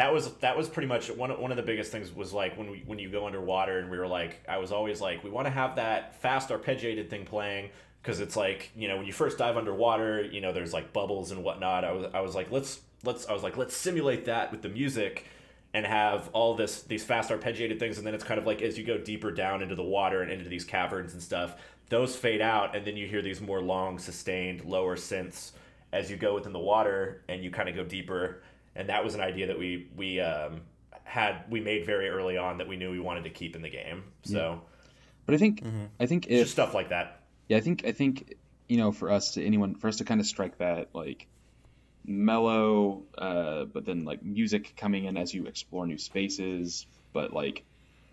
pretty much one of the biggest things, was like when you go underwater, and we were like, I was always like, we want to have that fast arpeggiated thing playing, because it's like, when you first dive underwater, there's like bubbles and whatnot. I was like, let's simulate that with the music and have all these fast arpeggiated things, and then it's kind of like as you go deeper down into the water and into these caverns and stuff, those fade out, and then you hear these more long, sustained, lower synths as you go within the water and you kind of go deeper. And that was an idea that we made very early on that we knew we wanted to keep in the game. So, but I think if just stuff like that. Yeah, I think for us to kind of strike that like mellow, but then like music coming in as you explore new spaces. But like,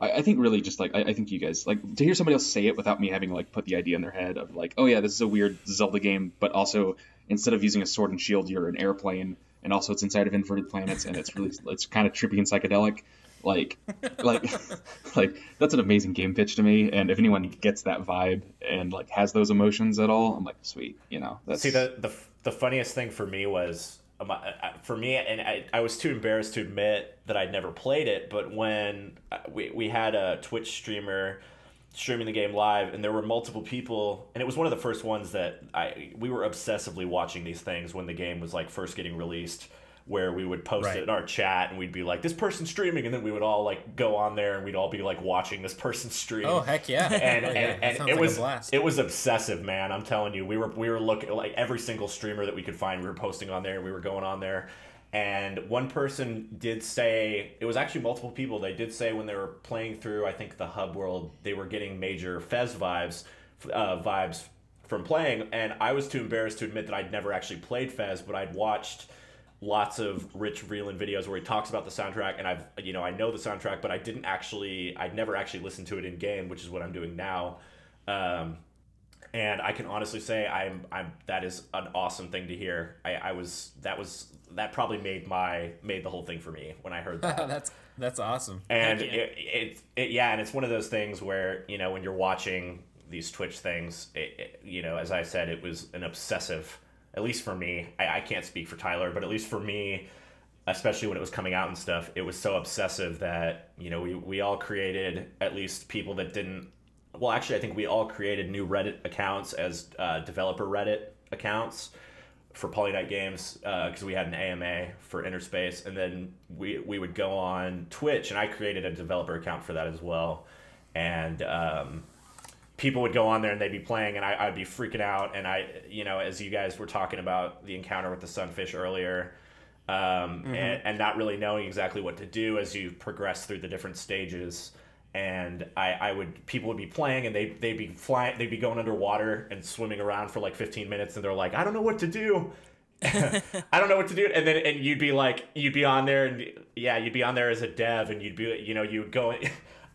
I think really just like I think you guys like to hear somebody else say it without me having like put the idea in their head of like, oh yeah, this is a weird Zelda game, but also instead of using a sword and shield, you're an airplane, and also it's inside of inverted planets, and it's kind of trippy and psychedelic. Like that's an amazing game pitch to me, and if anyone gets that vibe and like has those emotions at all, I'm like, sweet, That's... See, the funniest thing for me was and I was too embarrassed to admit that I'd never played it, but when we had a Twitch streamer streaming the game live, and there were multiple people, and it was one of the first ones that we were obsessively watching these things when the game was like first getting released, where we would post it in our chat and we'd be like, this person's streaming, and then we would all like go on there and we'd all be like watching this person stream. Oh heck yeah. And it was obsessive, man. I'm telling you, we were looking like every single streamer that we could find, we were posting on there, and we were going on there, And one person did say, it was actually multiple people, they did say when they were playing through, I think, the hub world, they were getting major Fez vibes from playing. And I was too embarrassed to admit that I'd never actually played Fez, but I'd watched lots of Rich Vreeland videos where he talks about the soundtrack, and I know the soundtrack, but I'd never actually listened to it in game, which is what I'm doing now. And I can honestly say that is an awesome thing to hear. That probably made the whole thing for me when I heard that. That's awesome. And and it's one of those things where, when you're watching these Twitch things, as I said, it was an obsessive, at least for me. I can't speak for Tyler, but at least for me, especially when it was coming out and stuff, it was so obsessive that, we all created, at least people that didn't. Well, actually, I think we all created new Reddit accounts as developer Reddit accounts for PolyKnight Games because we had an AMA for InnerSpace, and then we would go on Twitch, and I created a developer account for that as well. And people would go on there and they'd be playing, and I'd be freaking out. And as you guys were talking about the encounter with the sunfish earlier, and not really knowing exactly what to do as you progress through the different stages. And people would be playing, and they'd be flying, they'd be going underwater and swimming around for like 15 minutes, and they're like, I don't know what to do. I don't know what to do. And then you'd be on there, and you'd be on there as a dev, and you would go.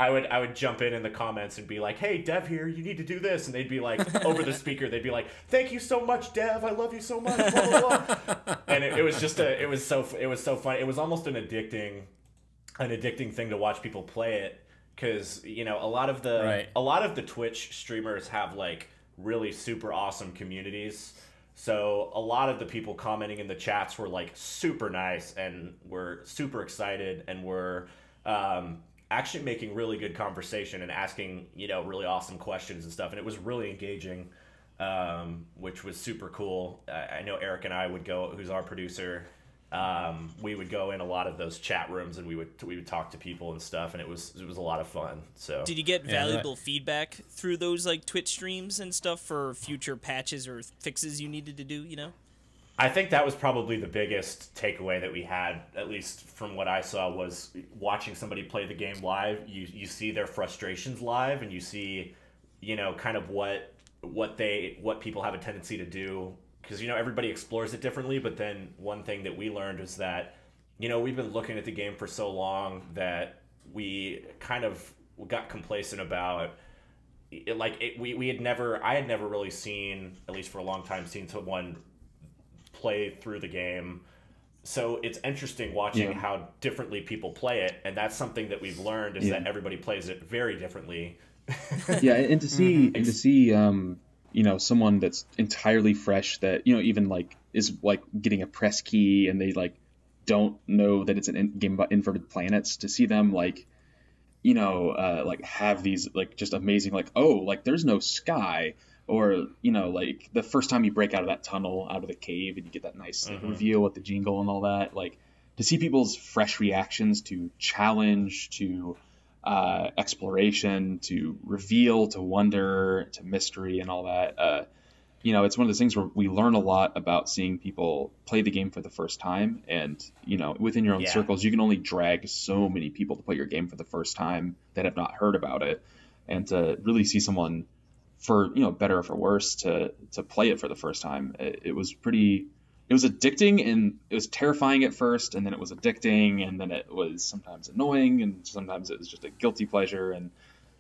I would jump in the comments and be like, hey, Dev here, you need to do this. And they'd be like, over the speaker, they'd be like, thank you so much, Dev. I love you so much. Blah, blah, blah. And it was so fun. It was almost an addicting thing to watch people play it. Because, a lot of the Twitch streamers have like really super awesome communities. So a lot of the people commenting in the chats were like super nice and were super excited and were actually making really good conversation and asking, really awesome questions and stuff. And it was really engaging, which was super cool. I know Eric and I would go, who's our producer, we would go in a lot of those chat rooms, and we would talk to people and stuff, and it was a lot of fun. So did you get valuable feedback through those like Twitch streams and stuff for future patches or fixes you needed to do, I think that was probably the biggest takeaway that we had, at least from what I saw, was watching somebody play the game live. You see their frustrations live, and you see, kind of what people have a tendency to do. Because, everybody explores it differently, but then one thing that we learned is that, we've been looking at the game for so long that we kind of got complacent about it. Like, I had never really seen, at least for a long time, seen someone play through the game. So it's interesting watching how differently people play it. And that's something that we've learned is that everybody plays it very differently. And to see, someone that's entirely fresh that, even like is like getting a press key and they like don't know that it's a game about inverted planets, to see them like, like have these like just amazing, like, oh, like there's no sky, or, like the first time you break out of that tunnel, out of the cave, and you get that nice like, reveal with the jingle and all that, like to see people's fresh reactions to challenge, to exploration, to reveal, to wonder, to mystery, and all that. It's one of those things where we learn a lot about seeing people play the game for the first time. And, within your own circles, you can only drag so many people to play your game for the first time that have not heard about it. And to really see someone, for, better or for worse, to play it for the first time, it was addicting, and it was terrifying at first, and then it was addicting, and then it was sometimes annoying, and sometimes it was just a guilty pleasure. And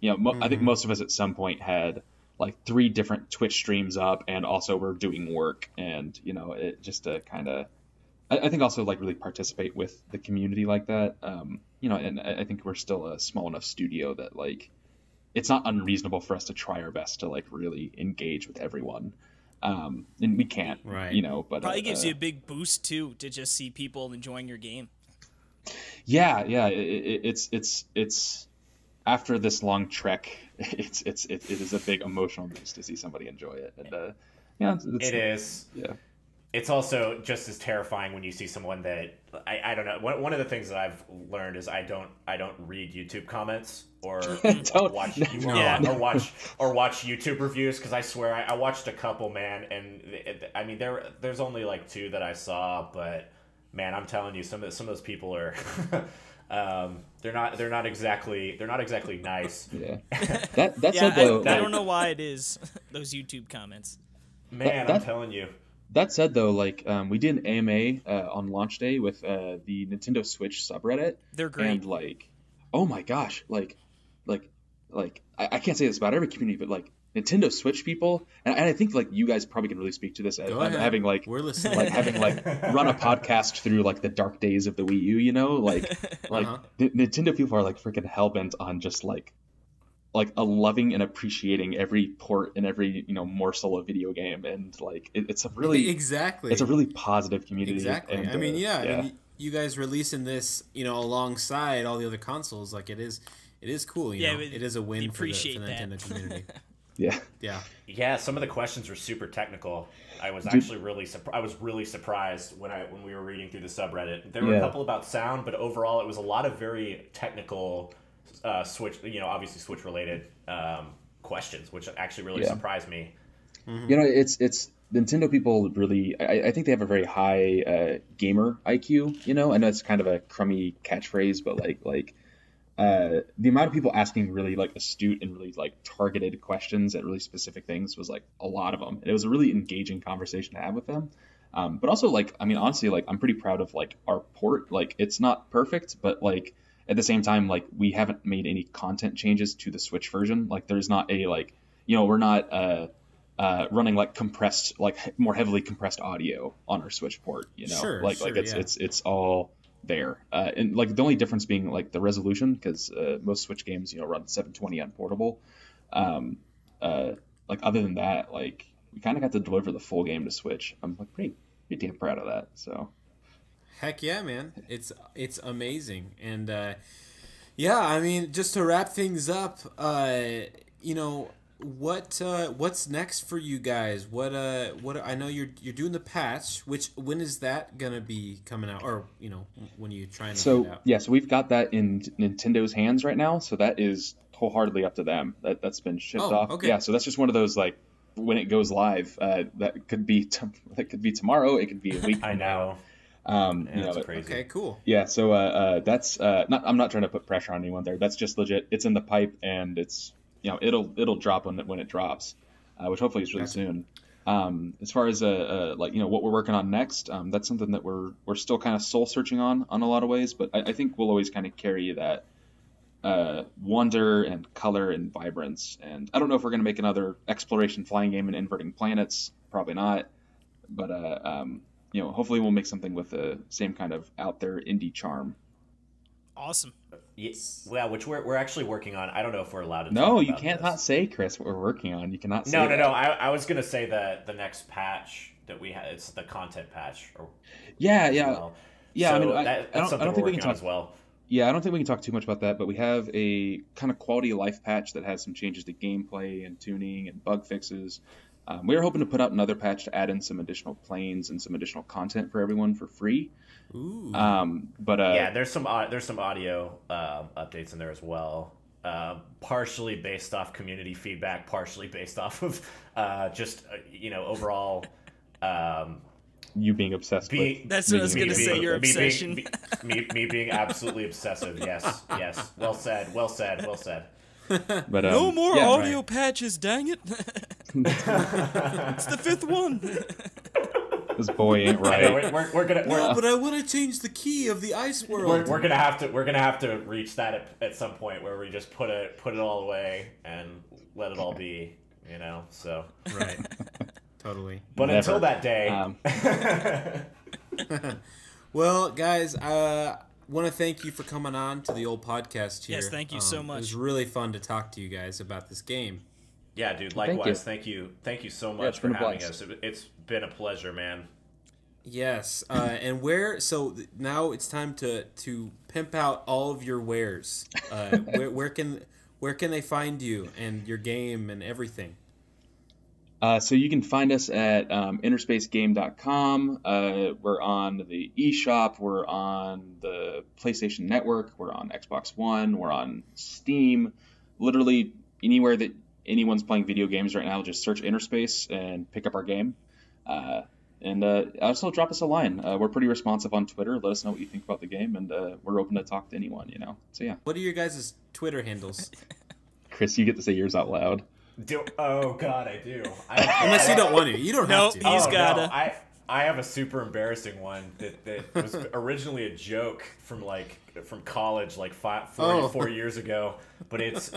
I think most of us at some point had like 3 different Twitch streams up, and also we're doing work, and it just to kind of I think also like really participate with the community like that. And I think we're still a small enough studio that like it's not unreasonable for us to try our best to like really engage with everyone. And we can't, right. But probably gives you a big boost too to just see people enjoying your game. Yeah. It's after this long trek, it is a big emotional boost to see somebody enjoy it. And it is. Yeah. It's also just as terrifying when you see someone that I don't know. One of the things that I've learned is I don't read YouTube comments or watch YouTube reviews, because I swear I watched a couple, man, and there's only like 2 that I saw, but man, I'm telling you, some of those people are. They're not exactly nice. Yeah. That's yeah, said, though, I don't know why it is those YouTube comments. Man, I'm telling you. That said, though, like we did an AMA on launch day with the Nintendo Switch subreddit. They're great. And like, oh my gosh, like I can't say this about every community, but like Nintendo Switch people, and I think like you guys probably can really speak to this. Having like we're listening, like having like run a podcast through like the dark days of the Wii U, you know, like Nintendo people are like freaking hellbent on just like a loving and appreciating every port and every morsel of video game, and like it's a really it's a really positive community. Exactly. And, I mean, I mean, you guys releasing this, alongside all the other consoles, like it is cool. It is a win for the Nintendo community. Yeah. Some of the questions were super technical. I was actually really surprised when we were reading through the subreddit. There were a couple about sound, but overall it was a lot of very technical Switch, obviously Switch related questions, which actually really surprised me. Mm-hmm. It's Nintendo people really. I think they have a very high gamer IQ. I know it's kind of a crummy catchphrase, but like the amount of people asking really like astute and really like targeted questions at really specific things was like a lot of them. And it was a really engaging conversation to have with them. But also like, I mean, honestly, like I'm pretty proud of like our port. Like it's not perfect, but like at the same time, like we haven't made any content changes to the Switch version. Like there's not a like, we're not running like compressed, like more heavily compressed audio on our Switch port. It's all there. And like the only difference being like the resolution, because most Switch games run 720 on portable. Like other than that, like we kind of got to deliver the full game to Switch. I'm like pretty damn proud of that. So heck yeah, man, it's amazing. And I mean, just to wrap things up, what's next for you guys? What I know you're doing the patch, which when is that gonna be coming out, or when you trying to get it out? Yeah, so we've got that in Nintendo's hands right now, so that is wholeheartedly up to them. That's been shipped off. Okay. Yeah, so that's just one of those like when it goes live, that could be tomorrow, it could be a week from now. That's crazy. Okay, cool. Yeah, so that's I'm not trying to put pressure on anyone there. That's just legit. It's in the pipe, and it's it'll drop when it drops, which hopefully is really soon. As far as what we're working on next, that's something that we're still kind of soul searching on a lot of ways, but I think we'll always kind of carry that wonder and color and vibrance. And I don't know if we're going to make another exploration flying game and inverting planets. Probably not, but hopefully we'll make something with the same kind of out there indie charm. Awesome. Yes. Well, which we're actually working on. I don't know if we're allowed to. No, you can't not say, Chris, what we're working on. You cannot say. No. I was gonna say that the next patch that we had, it's the content patch. Yeah. Well. Yeah. So I mean, that's something I don't think we're we can working on talk as well. Yeah, I don't think we can talk too much about that, but we have a kind of quality of life patch that has some changes to gameplay and tuning and bug fixes. We were hoping to put out another patch to add in some additional planes and some additional content for everyone for free. Ooh. But there's some audio updates in there as well. Partially based off community feedback, partially based off of overall. You being obsessed with. That's what I was going to say, your obsession. Me being absolutely obsessive, yes. Well said. But, no more audio patches, dang it. It's the fifth one. This boy ain't right. But I want to change the key of the ice world. We're gonna have to reach that at some point where we just put it all away and let it all be, So right. Totally. But Never. Until that day. Well, guys, I want to thank you for coming on to the old podcast here. Yes, thank you so much. It was really fun to talk to you guys about this game. Yeah, dude. Likewise. Thank you so much for having us. It's been a pleasure, man. Yes. And so now it's time to pimp out all of your wares. Where can they find you and your game and everything? So you can find us at InnerSpaceGame.com. We're on the eShop. We're on the PlayStation Network. We're on Xbox One. We're on Steam. Literally anywhere that anyone's playing video games right now, just search InnerSpace and pick up our game. And also drop us a line. We're pretty responsive on Twitter. Let us know what you think about the game, and we're open to talk to anyone, you know. So yeah. What are your guys' Twitter handles? Chris, you get to say yours out loud. Oh God, I do. Unless you don't want to. You don't have to. He's gotta. No, I have a super embarrassing one that was originally a joke from college, like 4 years ago. But it's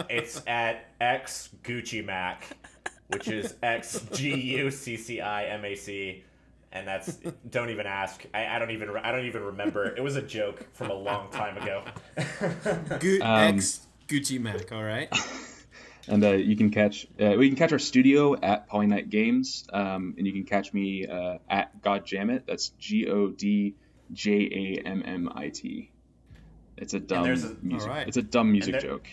at X Gucci Mac, which is XGUCCIMAC. And that's, don't even ask. I don't even remember. It was a joke from a long time ago. X Gucci Mac, all right. And we can catch our studio at PolyKnight Games, and you can catch me at Godjammit. That's GODJAMMIT. It's a dumb music. Right. It's a dumb music joke.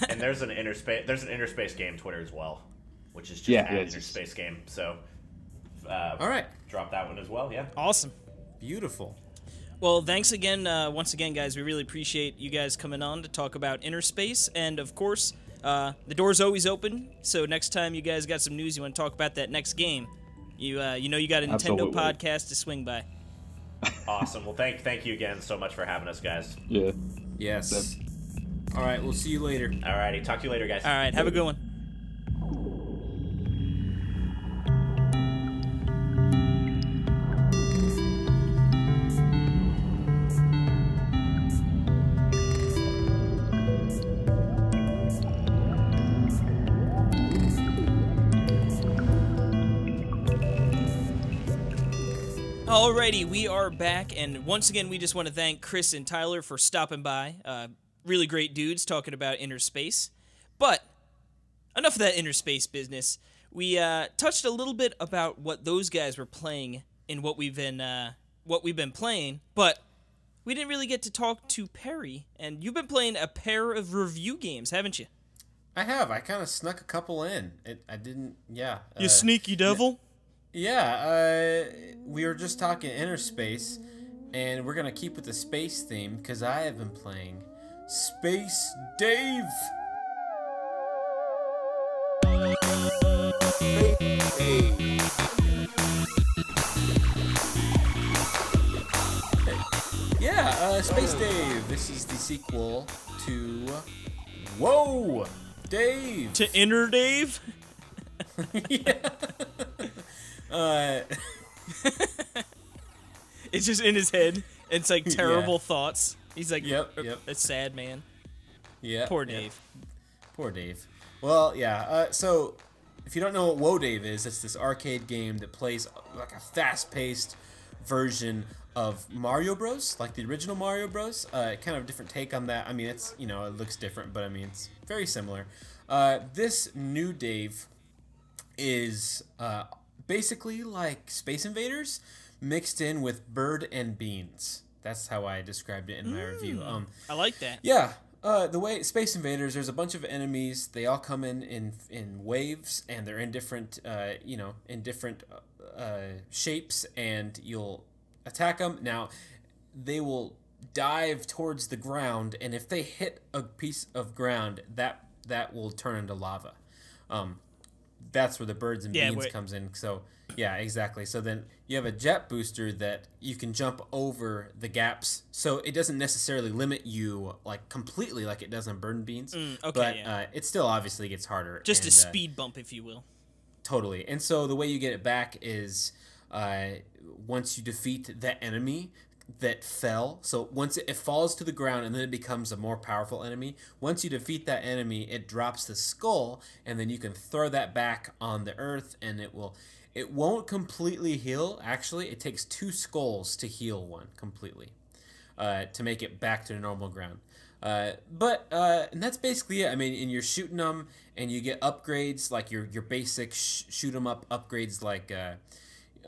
And there's an InnerSpace game Twitter as well, which is just InnerSpace game. So. All right. Drop that one as well, yeah. Awesome. Beautiful. Well, thanks again, once again, guys. We really appreciate you guys coming on to talk about InnerSpace. And, of course, the door's always open. So next time you guys got some news, you want to talk about that next game, you got a Nintendo podcast to swing by. Awesome. Well, thank you again so much for having us, guys. Yeah. Yes. All right, we'll see you later. All righty. Talk to you later, guys. All right, have a good one. Alrighty, we are back, and once again, we just want to thank Chris and Tyler for stopping by. Really great dudes talking about InnerSpace. But enough of that InnerSpace business. We touched a little bit about what those guys were playing and what we've been playing, but we didn't really get to talk to Perry. And you've been playing a pair of review games, haven't you? I have. I kind of snuck a couple in. I didn't. Yeah. You sneaky devil. Yeah, we were just talking InnerSpace, and we're going to keep with the space theme, because I have been playing Space Dave! Yeah, Space Dave! This is the sequel to... Whoa! Dave! To Inner Dave? Yeah. It's just in his head. It's like terrible thoughts. He's like yep. a sad man. Yeah. Poor Dave. Poor Dave. Well, yeah. So, if you don't know what Whoa Dave is, it's this arcade game that plays like a fast-paced version of Mario Bros, like the original Mario Bros. Kind of a different take on that. I mean, it's, you know, it looks different, but I mean, it's very similar. This new Dave is basically like Space Invaders mixed in with Bird and Beans. That's how I described it in my review. I like that. Yeah. The way Space Invaders, there's a bunch of enemies. They all come in waves, and they're in different, shapes, and you'll attack them. Now, they will dive towards the ground, and if they hit a piece of ground, that will turn into lava. That's where the Birds and Beans comes in. So, yeah, exactly. So then you have a jet booster that you can jump over the gaps. So it doesn't necessarily limit you like completely like it does on Bird and Beans. But it still obviously gets harder. Just a speed bump, if you will. Totally. And so the way you get it back is once you defeat that enemy that fell. So once it falls to the ground and then it becomes a more powerful enemy. Once you defeat that enemy, it drops the skull, and then you can throw that back on the earth, and it won't completely heal. Actually, it takes 2 skulls to heal one completely, to make it back to the normal ground. And that's basically it. I mean, and you're shooting them, and you get upgrades like your basic shoot 'em up upgrades, like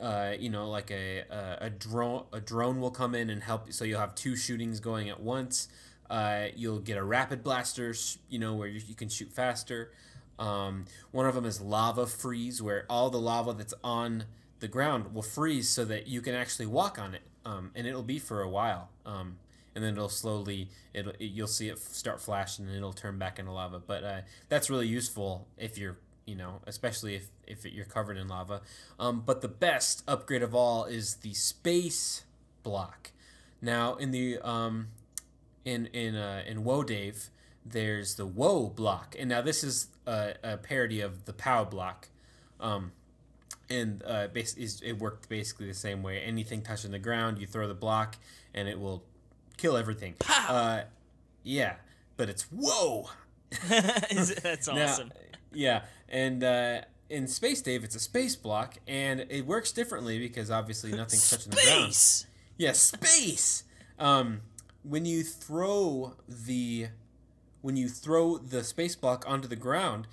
like a drone will come in and help. So you'll have 2 shootings going at once. You'll get a rapid blaster, where you can shoot faster. One of them is lava freeze, where all the lava that's on the ground will freeze so that you can actually walk on it, and it'll be for a while. And then it'll slowly, you'll see it start flashing, and it'll turn back into lava. But that's really useful if you're especially if you're covered in lava. But the best upgrade of all is the space block. Now in the in Woe Dave, there's the Woe block, and now this is a parody of the POW block. It worked basically the same way. Anything touching the ground, you throw the block, and it will kill everything. Pow! Yeah, but it's Whoa! That's awesome. Now, yeah, and in Space Dave, it's a space block, and it works differently because obviously nothing's touching the ground. Space! Yeah, space! When you throw the space block onto the ground,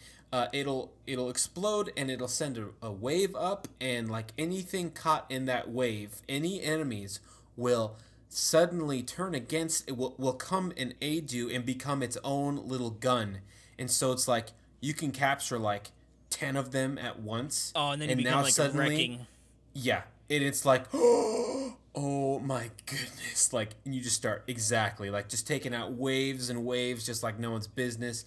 it'll explode and it'll send a wave up, and like anything caught in that wave, any enemies will suddenly turn against it, will come and aid you and become its own little gun. And so it's like you can capture like 10 of them at once. Oh, and then you become like suddenly, a wrecking. Yeah, and it's like, oh my goodness, like, and you just start exactly like just taking out waves and waves just like no one's business.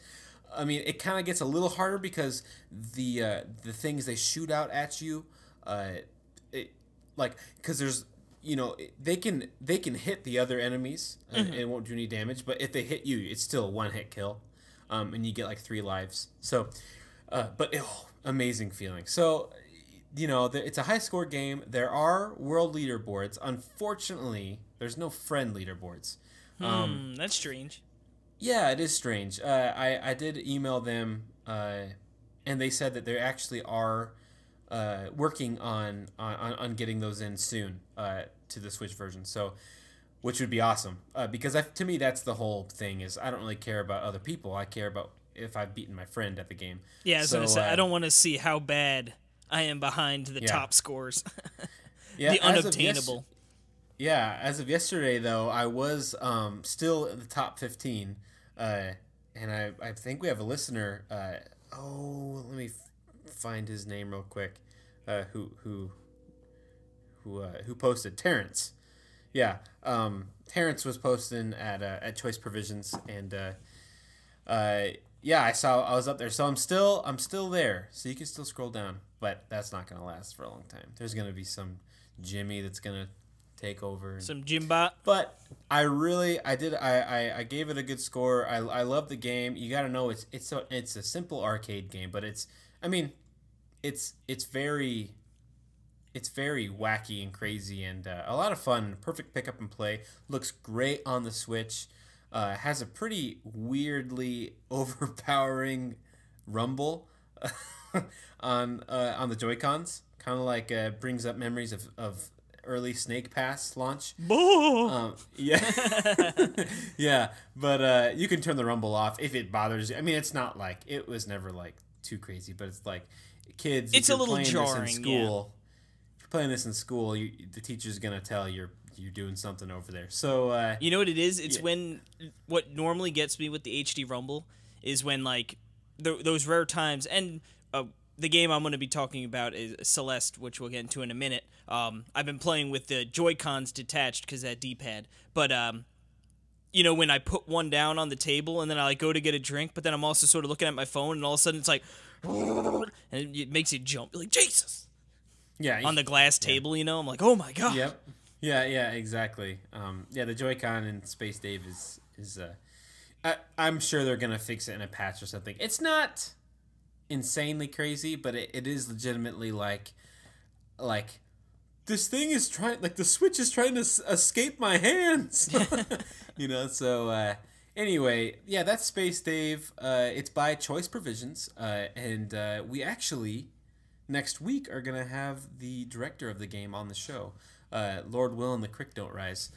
I mean, it kind of gets a little harder because the things they shoot out at you, because there's, they can hit the other enemies and it won't do any damage, but if they hit you, it's still a one-hit kill, and you get like 3 lives. So, amazing feeling. So, it's a high-score game. There are world leaderboards. Unfortunately, there's no friend leaderboards. That's strange. Yeah, it is strange. I did email them, and they said that they actually are working on getting those in soon to the Switch version. So, which would be awesome, because to me that's the whole thing. Is I don't really care about other people. I care about if I've beaten my friend at the game. Yeah, I don't want to see how bad I am behind the top scores. Yeah, the unobtainable. As of yesterday though, I was still in the top 15. And I think we have a listener. Let me find his name real quick. Who posted? Terrence. Yeah. Terrence was posting at Choice Provisions, and I was up there. So I'm still there. So you can still scroll down, but that's not gonna last for a long time. There's gonna be some Jimmy that's gonna take over. Some Jimbot. But I gave it a good score. I love the game. You got to know it's a simple arcade game, but it's very wacky and crazy and a lot of fun. Perfect pick up and play. Looks great on the Switch. Has a pretty weirdly overpowering rumble on the Joy-Cons. Kind of like brings up memories of early Snake Pass launch. Yeah, but you can turn the rumble off if it bothers you. I mean, it's not like it was never like too crazy, but it's like kids. It's a little jarring. If you're playing this in school, the teacher's gonna tell you're doing something over there. So you know what it is? It's when what normally gets me with the HD rumble is when like those rare times and. The game I'm going to be talking about is Celeste, which we'll get into in a minute. I've been playing with the Joy-Cons detached because of that D-pad. But, when I put one down on the table and then I like go to get a drink, but then I'm also sort of looking at my phone and all of a sudden it's like, and it makes you jump. You're like, Jesus! Yeah. On the glass table, I'm like, oh my God. Yep. Yeah, exactly. The Joy-Con in Space Dave is I'm sure they're going to fix it in a patch or something. It's not insanely crazy, but it is legitimately like this thing is trying, like the Switch is trying to escape my hands. So anyway, yeah, that's Space Dave. It's by Choice Provisions, and we actually next week are gonna have the director of the game on the show, Lord Will and the Crick Don't Rise.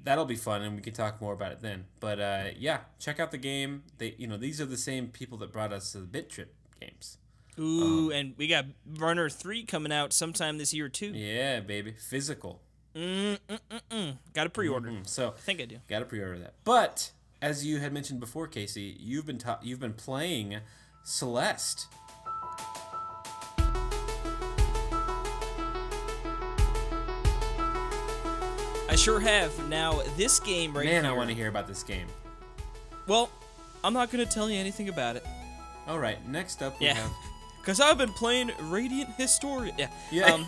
That'll be fun, and we can talk more about it then. But check out the game. These are the same people that brought us to the Bit Trip games. Ooh, and we got Runner 3 coming out sometime this year too. Yeah, baby, physical. Got a pre-order. So I think I do. Got to pre-order that. But as you had mentioned before, Casey, you've been playing Celeste. I sure have. Now, this game right here... Man, I want to hear about this game. Well, I'm not gonna tell you anything about it. All right, next up we have... Because I've been playing Radiant Historia. Yeah.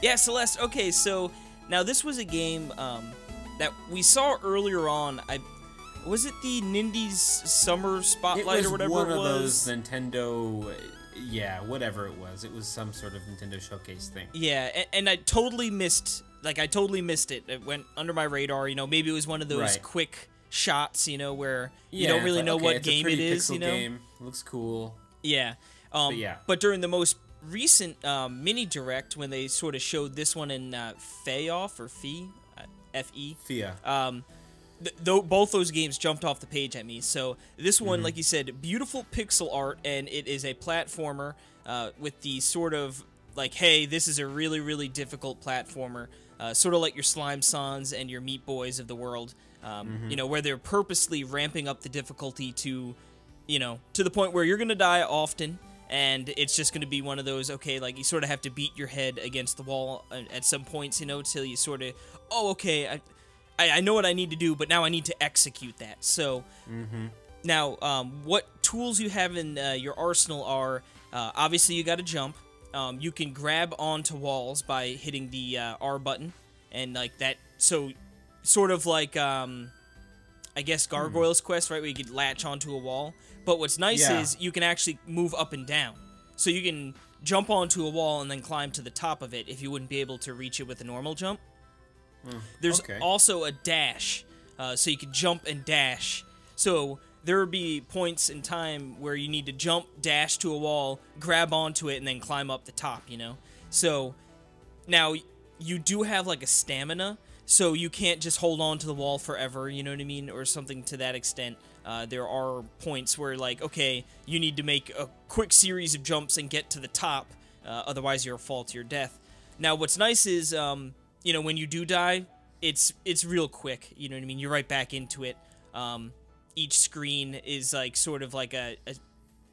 Yeah, Celeste. Okay, so now this was a game that we saw earlier on. Was it the Nindies Summer Spotlight or whatever it was? It was one of those Nintendo... Yeah, whatever it was. It was some sort of Nintendo showcase thing. Yeah, and I totally missed... I totally missed it. It went under my radar. Maybe it was one of those quick shots, where you don't really know what game it is, game. It looks cool. Yeah. But during the most recent mini direct, when they sort of showed this one in Feoff or Fe, F-E. Fia. Both those games jumped off the page at me. So this one, like you said, beautiful pixel art, and it is a platformer with the sort of hey, this is a really, really difficult platformer, sort of like your Slime Sons and your Meat Boys of the world. Where they're purposely ramping up the difficulty to the point where you're going to die often, and it's just going to be one of those, you sort of have to beat your head against the wall at some points, till you sort of, I know what I need to do, but now I need to execute that. So, now, what tools you have in your arsenal are, obviously you got to jump. You can grab onto walls by hitting the R button, and that, so... Sort of like, I guess, Gargoyle's Quest, right, where you could latch onto a wall. But what's nice is you can actually move up and down. So you can jump onto a wall and then climb to the top of it if you wouldn't be able to reach it with a normal jump. There's also a dash, so you can jump and dash. So there would be points in time where you need to jump, dash to a wall, grab onto it, and then climb up the top, So now you do have, a stamina. So you can't just hold on to the wall forever, you know what I mean? Or something to that extent. There are points where, you need to make a quick series of jumps and get to the top. Otherwise, you'll fall to your death. Now, what's nice is, when you do die, it's real quick, you know what I mean? You're right back into it. Each screen is, sort of like a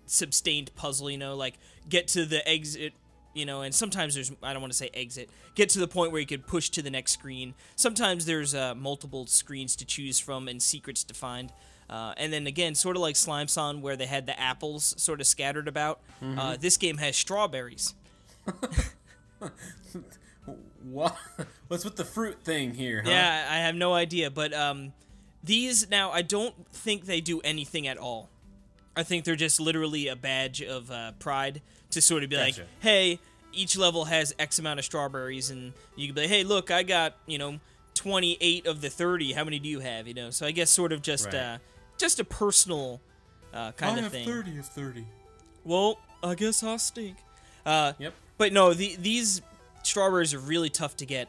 sustained puzzle, get to the exit... and sometimes there's, I don't want to say exit, get to the point where you could push to the next screen. Sometimes there's multiple screens to choose from and secrets to find. And then again, sort of like Slime Son, where they had the apples sort of scattered about, this game has strawberries. What's with the fruit thing here, huh? Yeah, I have no idea, but these, now, I don't think they do anything at all. I think they're just literally a badge of pride to sort of be like, hey, each level has X amount of strawberries, and you can be like, hey, look, I got, 28 of the 30. How many do you have? So I guess sort of just a personal kind of thing. I have 30 of 30. Well, I guess I'll stink. Yep. But no, these strawberries are really tough to get.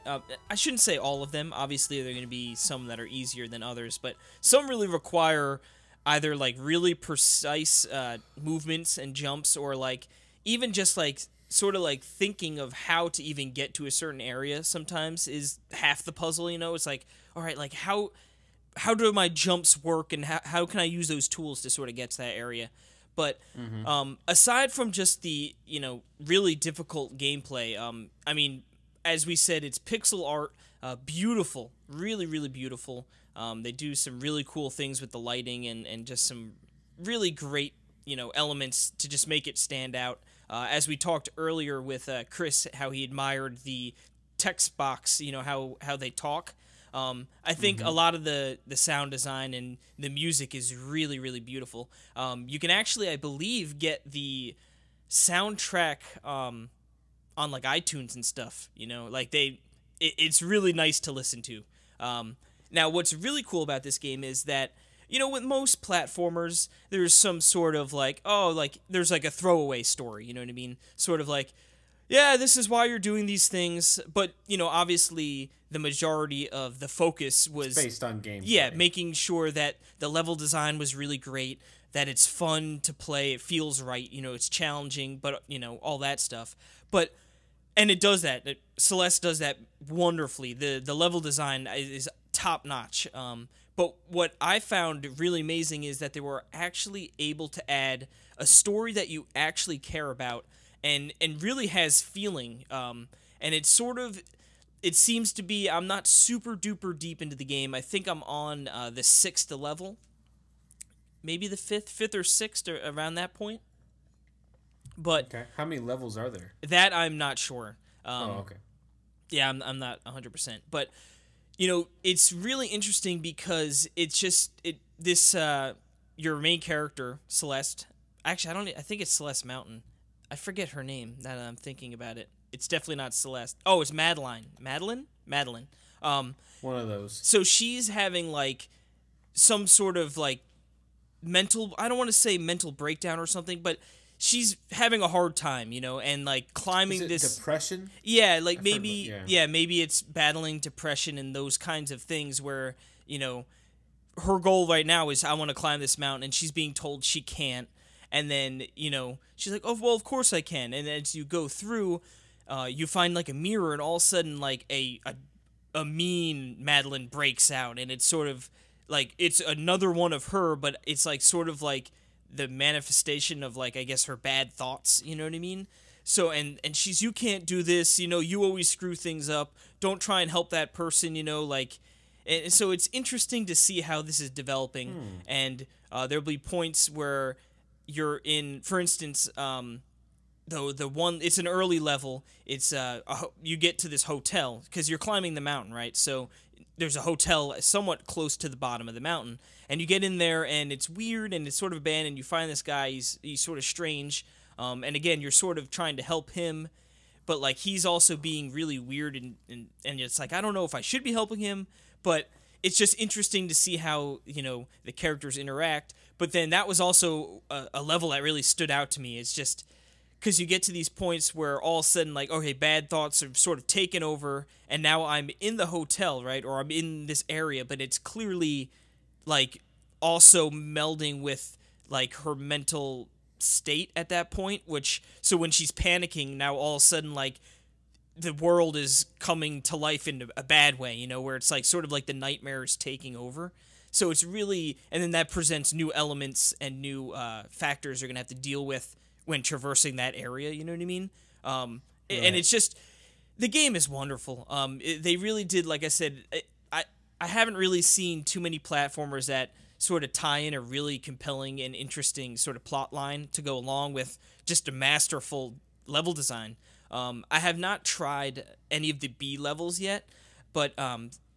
I shouldn't say all of them. Obviously, there are going to be some that are easier than others, but some really require either really precise movements and jumps, or even just sort of thinking of how to even get to a certain area sometimes is half the puzzle, It's all right, how do my jumps work, and how can I use those tools to sort of get to that area? But aside from just the, really difficult gameplay, I mean, as we said, it's pixel art, beautiful, really, really beautiful. They do some really cool things with the lighting and just some really great, elements to just make it stand out. As we talked earlier with Chris, how he admired the text box, how they talk. I think a lot of the sound design and the music is really, really beautiful. You can actually, I believe, get the soundtrack on iTunes and stuff. It's really nice to listen to. Now, what's really cool about this game is that, with most platformers, there's some sort of there's a throwaway story, you know what I mean? Sort of yeah, this is why you're doing these things, but, obviously the majority of the focus was... It's based on gameplay. Yeah, making sure that the level design was really great, that it's fun to play, it feels right, it's challenging, but, all that stuff. But... And it does that. Celeste does that wonderfully. The level design is top-notch. But what I found really amazing is that they were actually able to add a story that you actually care about and really has feeling. And it's sort of... It seems to be... I'm not super-duper deep into the game. I think I'm on the 6th level. maybe the fifth or sixth, or around that point. But okay. How many levels are there? That I'm not sure. Okay. Yeah, I'm not 100%. But it's really interesting because it's just your main character, Celeste. Actually, I think it's Celeste Mountain. I forget her name now that I'm thinking about it. It's definitely not Celeste. Oh, it's Madeline. Madeline. One of those. So she's having like some sort of like mental. I don't want to say mental breakdown or something, but she's having a hard time, and like climbing this depression. Yeah, like maybe maybe it's battling depression and those kinds of things where her goal right now is I want to climb this mountain, and she's being told she can't, and then she's like, oh well, of course I can, and as you go through, you find like a mirror, and all of a sudden like a mean Madeline breaks out, and it's sort of like it's another one of her, but it's like sort of like the manifestation of like I guess her bad thoughts, you know what I mean? So and she's, you can't do this, you always screw things up. Don't try and help that person, like. And so it's interesting to see how this is developing, and there'll be points where you're in, for instance, the one, it's an early level. It's you get to this hotel because you're climbing the mountain, right? So there's a hotel somewhat close to the bottom of the mountain, and you get in there, and it's weird, and it's sort of abandoned. You find this guy, he's sort of strange, and again, you're sort of trying to help him, but like he's also being really weird, and it's like I don't know if I should be helping him, but it's just interesting to see how the characters interact. But then that was also a level that really stood out to me. It's just because you get to these points where all of a sudden, like, okay, bad thoughts have sort of taken over, and now I'm in the hotel, right? Or I'm in this area, but it's clearly, like, also melding with, like, her mental state at that point, so when she's panicking, now all of a sudden, like, the world is coming to life in a bad way, where it's, like, sort of like the nightmare is taking over. So it's really, and then that presents new elements and new factors you're going to have to deal with when traversing that area, you know what I mean? Right. And it's just, the game is wonderful. They really did, like I said, I haven't really seen too many platformers that sort of tie in a really compelling and interesting sort of plot line to go along with just a masterful level design. I have not tried any of the B levels yet, but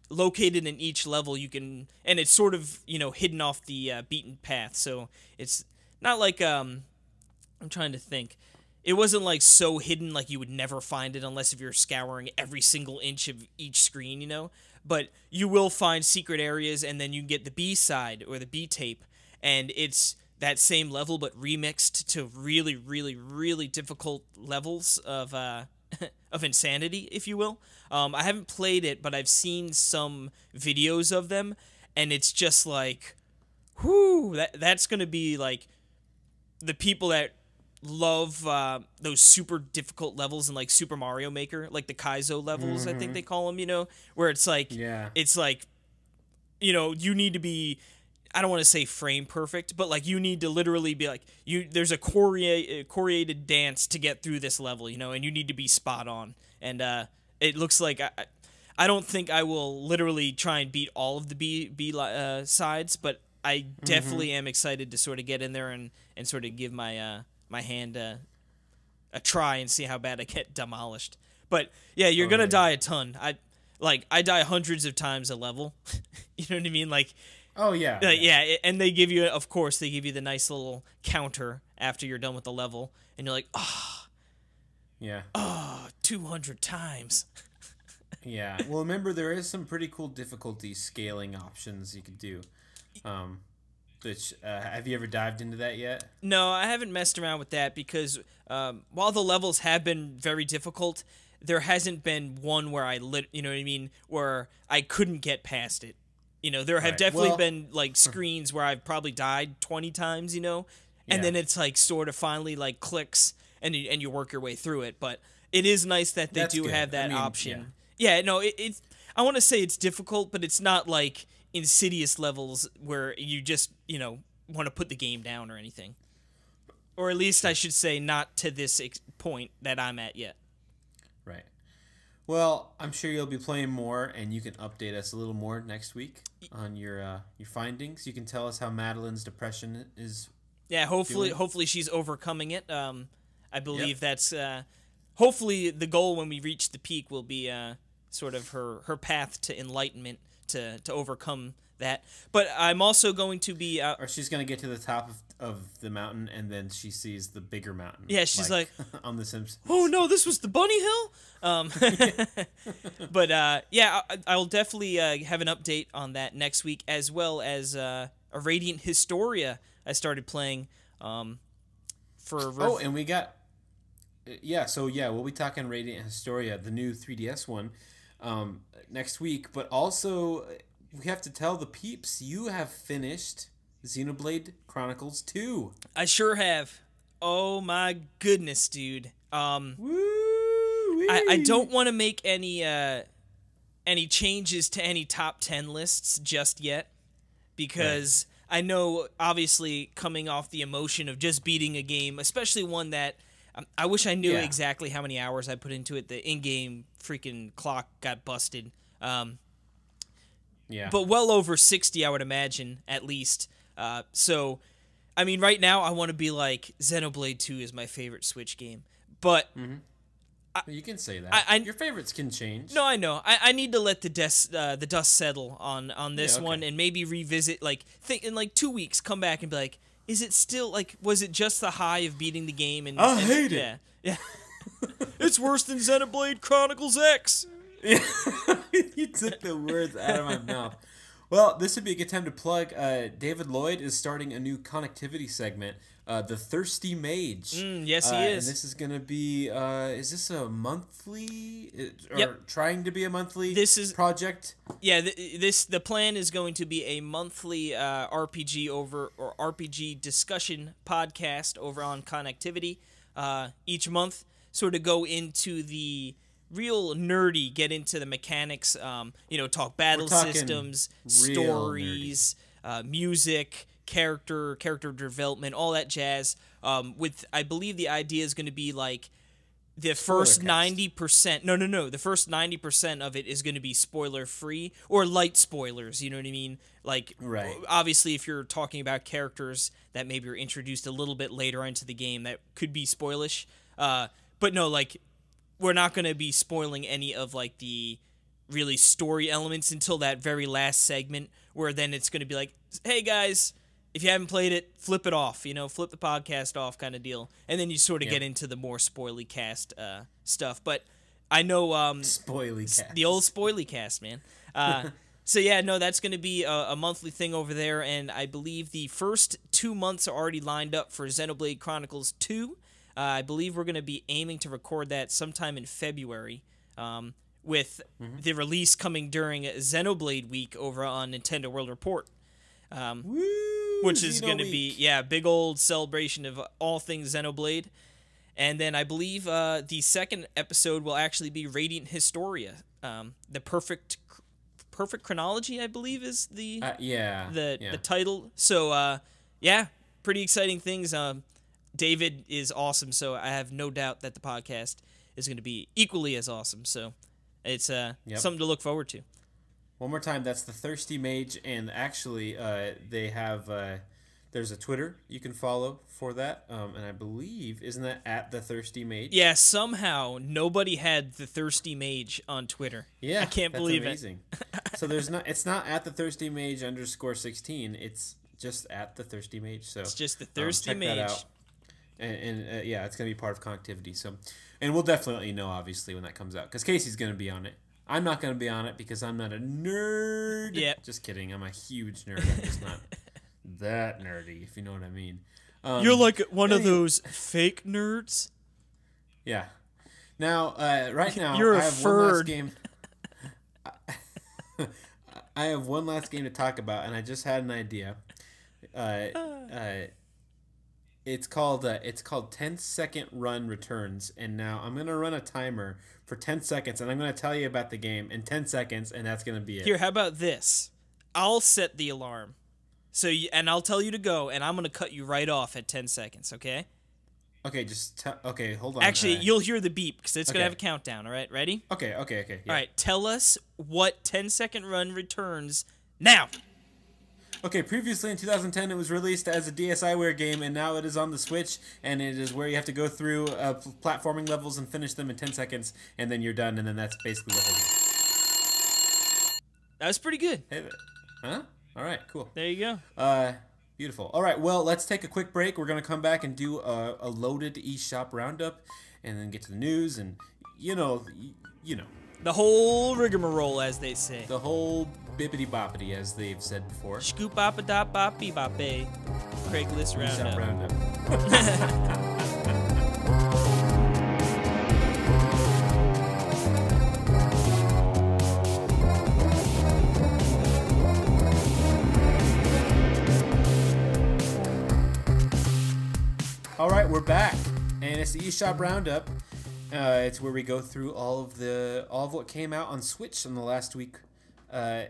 located in each level you can, and it's sort of, hidden off the beaten path, so it's not like, I'm trying to think. It wasn't like so hidden like you would never find it unless if you're scouring every single inch of each screen, But you will find secret areas, and then you can get the B side or the B tape, and it's that same level but remixed to really, really, really difficult levels of of insanity, if you will. I haven't played it, but I've seen some videos of them, and it's just like, whoo, that's gonna be like the people that love those super difficult levels in like Super Mario Maker, like the Kaizo levels, I think they call them, where it's like, it's like, you need to be, I don't want to say frame perfect, but like you need to literally be like, there's a choreated dance to get through this level, and you need to be spot on. And it looks like I don't think I will literally try and beat all of the B sides, but I definitely am excited to sort of get in there and sort of give my my hand a try and see how bad I get demolished. But yeah, you're gonna die a ton. I die hundreds of times a level. You know what I mean? Like, and they give you, of course, they give you the nice little counter after you're done with the level, and you're like, 200 times. Yeah. Well, remember, there is some pretty cool difficulty scaling options you could do. Which, have you ever dived into that yet? No, I haven't messed around with that because while the levels have been very difficult, there hasn't been one where you know what I mean, where I couldn't get past it. There have definitely been like screens where I've probably died 20 times, and then it's like sort of finally like clicks and you work your way through it. But it is nice that they do have that option. Yeah, no, it's I want to say it's difficult, but it's not like insidious levels where you just, want to put the game down or anything. Or at least I should say not to this point that I'm at yet. Right. Well, I'm sure you'll be playing more, and you can update us a little more next week on your findings. You can tell us how Madeline's depression is. Yeah, hopefully she's overcoming it. I believe that's hopefully the goal when we reach the peak will be sort of her path to enlightenment to overcome that. But I'm also going to be or she's going to get to the top of the mountain, and then she sees the bigger mountain. Yeah, she's like on The Simpsons. Oh no, this was the bunny hill. But yeah, I'll definitely have an update on that next week, as well as a Radiant Historia I started playing. And we got we'll be talking Radiant Historia, the new 3DS one, next week. But also, we have to tell the peeps you have finished Xenoblade Chronicles 2. I sure have. Oh my goodness, dude. I don't want to make any changes to any top 10 lists just yet, because I know, obviously, coming off the emotion of just beating a game, especially one that I wish I knew exactly how many hours I put into it. The in-game freaking clock got busted. But well over 60, I would imagine, at least. So, I mean, right now I want to be like, Xenoblade 2 is my favorite Switch game. But you can say that. Your favorites can change. No, I know. I need to let the dust settle on this one, and maybe revisit, in 2 weeks, come back and be like, is it still, was it just the high of beating the game? And I hate it. Yeah. It's worse than Xenoblade Chronicles X. You took the words out of my mouth. Well, this would be a good time to plug. David Lloyd is starting a new connectivity segment, The Thirsty Mage. Yes, he is. And this is going to be, is this a monthly, or trying to be a monthly project? Yeah, the plan is going to be a monthly RPG discussion podcast over on Connectivity. Each month, sort of go into the real nerdy, get into the mechanics, talk battle systems, stories, music, character development, all that jazz. I believe the idea is going to be the first 90%. No. The first 90% of it is going to be spoiler free or light spoilers. You know what I mean? Obviously, if you're talking about characters that maybe are introduced a little bit later into the game, that could be spoilish. But no, we're not going to be spoiling any of the really story elements until that very last segment, where then it's going to be like, hey guys, if you haven't played it, flip it off, flip the podcast off kind of deal. And then you sort of get into the more spoily cast stuff. But I know spoily cast. The old spoily cast, man. So yeah, no, that's going to be a monthly thing over there, and I believe the first 2 months are already lined up for Xenoblade Chronicles 2. I believe we're going to be aiming to record that sometime in February, with the release coming during Xenoblade Week over on Nintendo World Report, which is going to be big old celebration of all things Xenoblade. And then I believe the second episode will actually be Radiant Historia, the perfect chronology, I believe, is the title. So pretty exciting things. David is awesome, so I have no doubt that the podcast is going to be equally as awesome. So it's something to look forward to. One more time, that's The Thirsty Mage, and actually they have there's a Twitter you can follow for that, and I believe, isn't that at The Thirsty Mage? Yeah, somehow nobody had The Thirsty Mage on Twitter. Yeah, I can't believe amazing. It. So it's not at The Thirsty Mage _16. It's just at The Thirsty Mage. So it's just The Thirsty check Mage. That out. And it's going to be part of Connectivity. So, and we'll definitely let you know, obviously, when that comes out, because Casey's going to be on it. I'm not going to be on it because I'm not a nerd. Yep. Just kidding. I'm a huge nerd. I'm just not that nerdy, if you know what I mean. You're like one of those fake nerds? Yeah. Now, right now, You're I a have furd. one last game. I have one last game to talk about, and I just had an idea. It's called 10-second run returns, and now I'm going to run a timer for 10 seconds, and I'm going to tell you about the game in 10 seconds, and that's going to be it. Here, how about this? I'll set the alarm, and I'll tell you to go, and I'm going to cut you right off at 10 seconds, okay? Okay, okay, hold on. Actually, you'll hear the beep because it's going to okay. have a countdown, all right? Ready? Okay. Yeah. All right, tell us what 10-second run returns now. Okay, previously in 2010, it was released as a DSiWare game, and now it is on the Switch, and it is where you have to go through platforming levels and finish them in 10 seconds, and then you're done, and then that's basically the whole game. That was pretty good. Hey, huh? All right, cool. There you go. Beautiful. All right, well, let's take a quick break. We're going to come back and do a loaded eShop roundup, and then get to the news, and you know. The whole rigmarole, as they say. The whole bippity-boppity, as they've said before. Scoop-bop-a-dop-bop-bee-bop-bay. Craigslist eShop roundup. All right, we're back, and it's the eShop roundup. It's where we go through all of what came out on Switch in the last week, and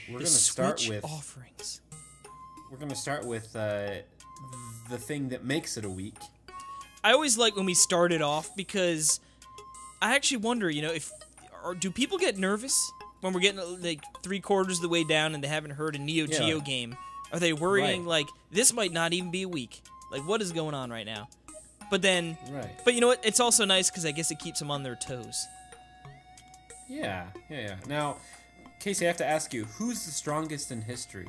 we're going to start with offerings. We're going to start with the thing that makes it a week. I always like when we start it off because I actually wonder, do people get nervous when we're getting like 3/4 of the way down and they haven't heard a Neo Geo game? Are they worrying like this might not even be a week? Like what is going on right now? But then, But you know what? It's also nice because I guess it keeps them on their toes. Yeah. Now, Casey, I have to ask you, who's the strongest in history?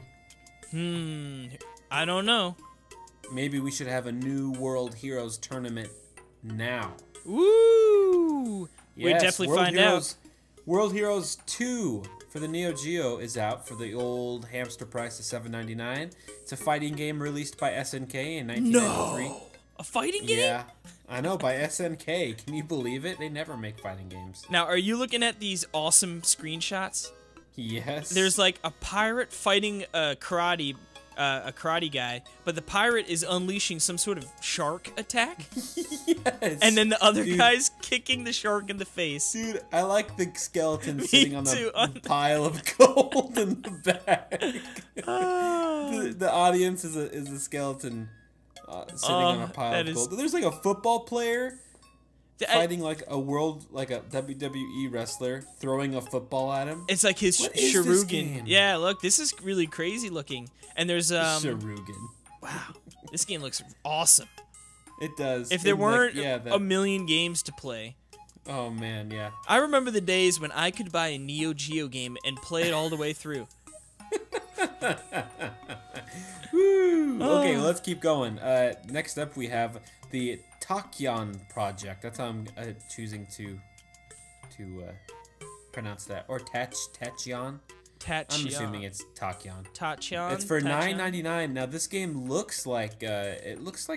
I don't know. Maybe we should have a new World Heroes tournament now. Woo! Yes, We'd definitely find out. World Heroes 2 for the Neo Geo is out for the old hamster price of $7.99. It's a fighting game released by SNK in 1993. No! A fighting game? Yeah, I know, by SNK. Can you believe it? They never make fighting games. Now, are you looking at these awesome screenshots? Yes. There's like a pirate fighting a karate guy, but the pirate is unleashing some sort of shark attack. Yes. And then the other guy's kicking the shark in the face. Dude, I like the skeleton sitting on the pile of gold in the back. The audience is a skeleton sitting on a pile of gold. There's like a football player fighting like a WWE wrestler, throwing a football at him. It's like his Sharugan. Yeah, look, this is really crazy looking. And there's Sharugan. Wow, this game looks awesome. It does. If there weren't a million games to play. Oh man, yeah. I remember the days when I could buy a Neo Geo game and play it all the way through. Woo! Okay, let's keep going. Next up, we have the Tachyon project. That's how I'm choosing to pronounce that. Or Tachyon. I'm assuming it's Tachyon. Tachyon. It's for $9.99. Now this game looks like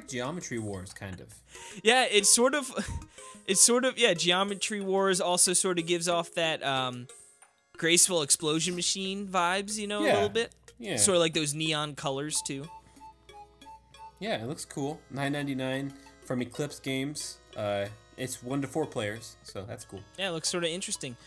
Geometry Wars kind of. Yeah, it's sort of Geometry Wars also sort of gives off that Graceful Explosion Machine vibes, a little bit. Yeah. Sort of like those neon colors too. Yeah, it looks cool. $9.99 from Eclipse Games. It's 1 to 4 players, so that's cool. Yeah, it looks sort of interesting.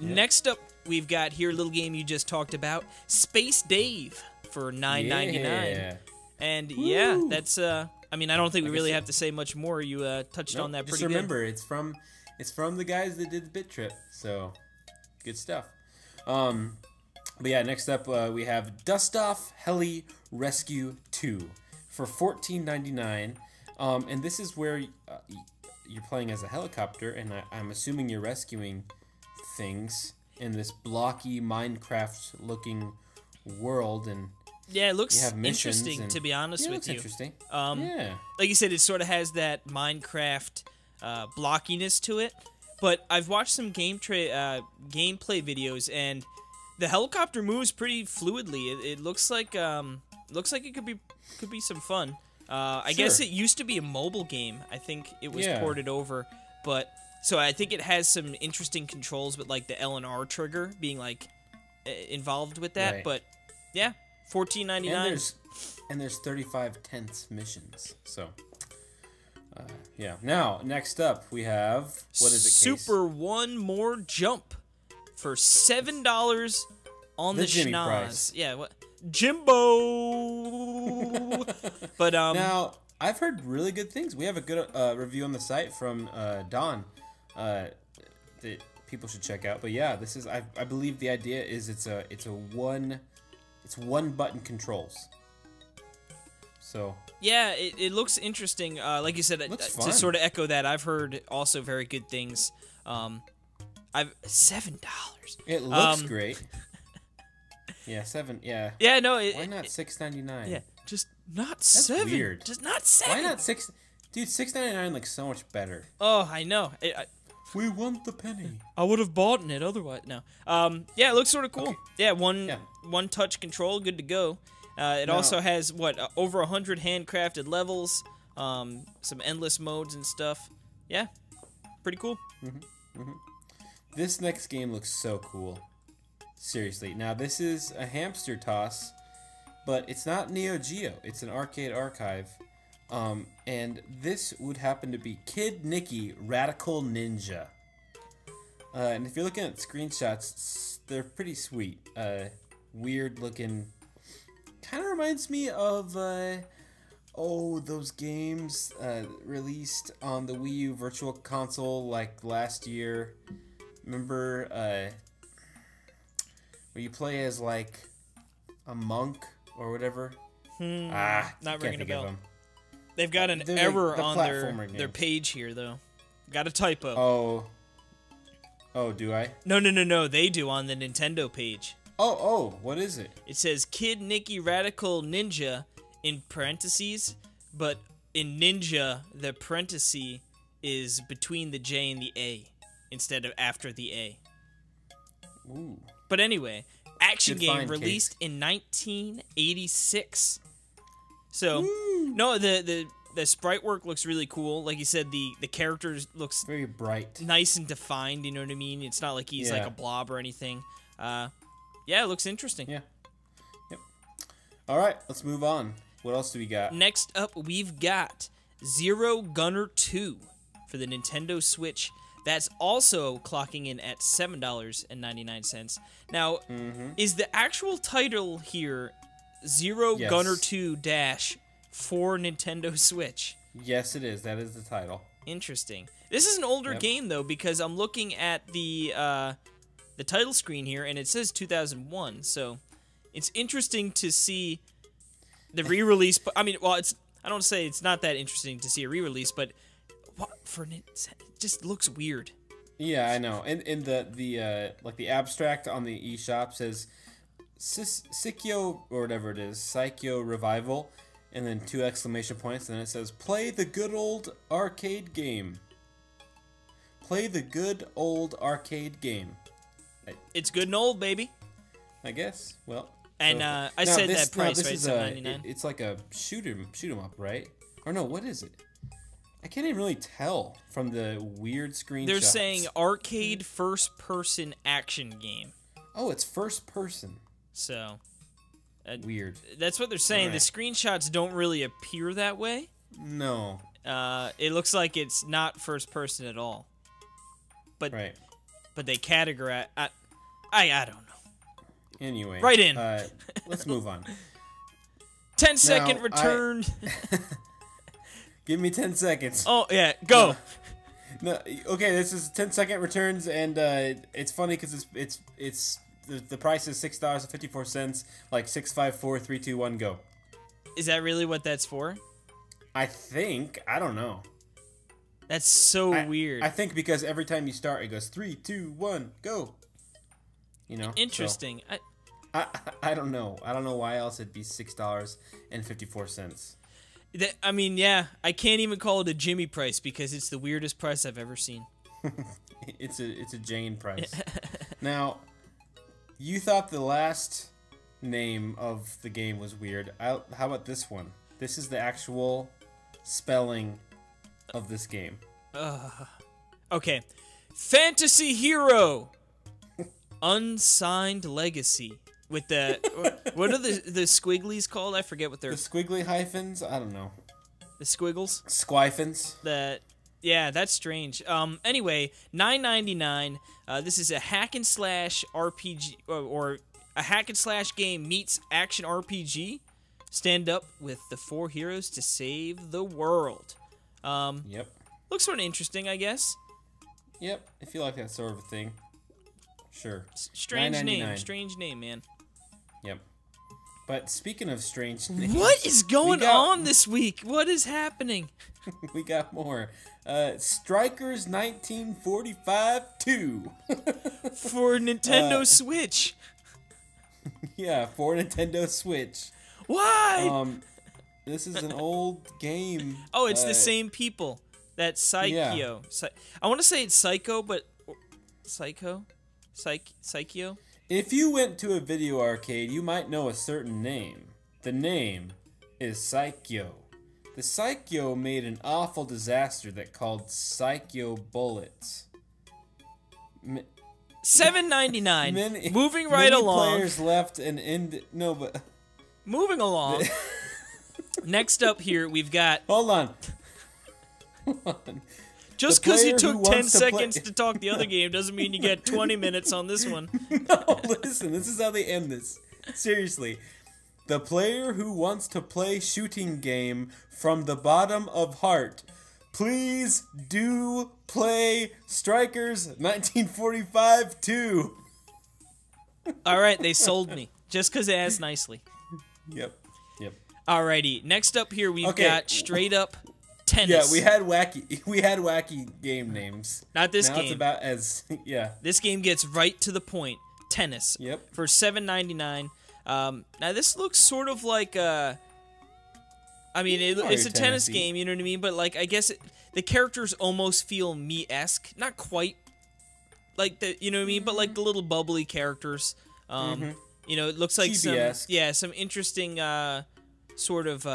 Next up, we've got here a little game you just talked about, Space Dave for $9.99. Yeah. And yeah, that's I don't think we really have to say much more. You touched on that pretty good. Just remember, it's from the guys that did the Bit Trip, so good stuff. But yeah, next up we have Dust Off Heli Rescue 2 for $14.99. And this is where you're playing as a helicopter, and I'm assuming you're rescuing things in this blocky Minecraft-looking world, and yeah, it looks interesting, to be honest with you. Interesting. Yeah, like you said, it sort of has that Minecraft blockiness to it. But I've watched some gameplay videos, and the helicopter moves pretty fluidly. It looks like it could be some fun. I guess it used to be a mobile game. I think it was ported over, but so I think it has some interesting controls with like the L and R trigger being like involved with that. Right. But yeah, $14.99. And there's 35 tenths missions. So yeah. Now next up we have what is it? Super Case? One More Jump for $7 on the schnoz. Yeah. What? Jimbo. But now I've heard really good things. We have a good review on the site from Don that people should check out. But yeah, this is I believe the idea is it's one button controls. So yeah, it looks interesting. Like you said, to sort of echo that, I've heard also very good things. I've $7. It looks great. Yeah, $7. Yeah. Yeah, no. Why not $6.99? Yeah, just not That's $7. Weird. Just not $7. Why not $6? Dude, $6.99 looks so much better. Oh, I know. We want the penny. I would have bought it otherwise. No. Yeah, it looks sort of cool. Okay. Yeah, one touch control, good to go. It also has over 100 handcrafted levels, some endless modes and stuff. Yeah, pretty cool. This next game looks so cool. Seriously. Now, this is a hamster toss, but it's not Neo Geo. It's an arcade archive. And this would happen to be Kid Nicky Radical Ninja. And if you're looking at screenshots, they're pretty sweet. Weird looking. Kind of reminds me of, those games released on the Wii U Virtual Console like last year. Remember, where you play as like a monk or whatever? Not ringing a bell. They've got an error on their page here, though. Got a typo. Oh, do I? No. They do on the Nintendo page. What is it? It says Kid Nicky Radical Ninja in parentheses, but in Ninja, the parenthesis is between the J and the A instead of after the A. Ooh. But anyway, action Good game find, released in 1986. So, Woo. No, the sprite work looks really cool. Like you said, the characters looks very bright, nice and defined. You know what I mean? It's not like he's like a blob or anything. Yeah, it looks interesting. Yeah. Yep. All right, let's move on. What else do we got? Next up, we've got Zero Gunner 2 for the Nintendo Switch. That's also clocking in at $7.99. Now, is the actual title here Zero Gunner 2 Dash for Nintendo Switch? Yes, it is. That is the title. Interesting. This is an older game, though, because I'm looking at the title screen here, and it says 2001. So it's interesting to see the re-release. I mean, well, I don't say it's not that interesting to see a re-release, but it just looks weird. Yeah, I know. And the abstract on the eShop says Psycho or whatever it is, Psycho Revival, and then 2 exclamation points, and then it says play the good old arcade game. Play the good old arcade game. It's good and old, baby. I guess. Well. And I said that price, right? $7.99. It's like a shoot 'em up, right? Or no, what is it? I can't even really tell from the weird screenshots. They're saying arcade first-person action game. Oh, it's first person. So. Weird. That's what they're saying. Right. The screenshots don't really appear that way. No. It looks like it's not first person at all. But they categorize. I don't know. Anyway. Right in. Let's move on. 10-second return. Give me 10 seconds. Oh, yeah. Go. No, okay, this is 10-second returns, and it's funny because it's the price is $6.54, like 654-321 go. Is that really what that's for? I think. I don't know. That's so weird. I think because every time you start, it goes 3, 2, 1, go. You know. Interesting. So, I don't know. I don't know why else it'd be $6.54. I mean, yeah, I can't even call it a Jimmy price because it's the weirdest price I've ever seen. It's a Jane price. Now, you thought the last name of the game was weird. How about this one? This is the actual spelling of this game. Okay. Fantasy Hero. Unsigned Legacy. With the what are the squigglies called? I forget what they're. The squiggly hyphens? I don't know. The squiggles? Squiphens? Yeah, that's strange. Anyway, $9.99. This is a hack and slash RPG or a hack and slash game meets action RPG. stand up with the 4 heroes to save the world. Yep. Looks sort of interesting, I guess. Yep, if you like that sort of thing. Sure. Strange name, man. Yep. But speaking of strange names... What is going on this week? What is happening? We got more. Strikers 1945-2. For Nintendo Switch. Yeah, for Nintendo Switch. Why? This is an old game. Oh, it's the same people. That's Psycho. Yeah. I want to say it's Psycho, but... Psycho? Psycho? If you went to a video arcade, you might know a certain name. The name is Psycho. The Psycho made an awful disaster that called Psycho Bullets. $7.99. Moving right along. Players left and moving along. Next up here, we've got. Hold on. Just because you took 10 seconds to talk the other game doesn't mean you get 20 minutes on this one. No, listen. This is how they end this. Seriously. The player who wants to play shooting game from the bottom of heart, please do play Strikers 1945-2. All right, they sold me. Just because it asked nicely. Yep. Alrighty, next up here we've got straight up tennis. Yeah, we had wacky game names. Not this game. Now it's about This game gets right to the point. Tennis. Yep. For $7.99. Now this looks sort of like it's a tennis game, you know what I mean? But like I guess the characters almost feel me-esque, not quite like the, you know what I mean? But like the little bubbly characters. You know, it looks like some interesting sort of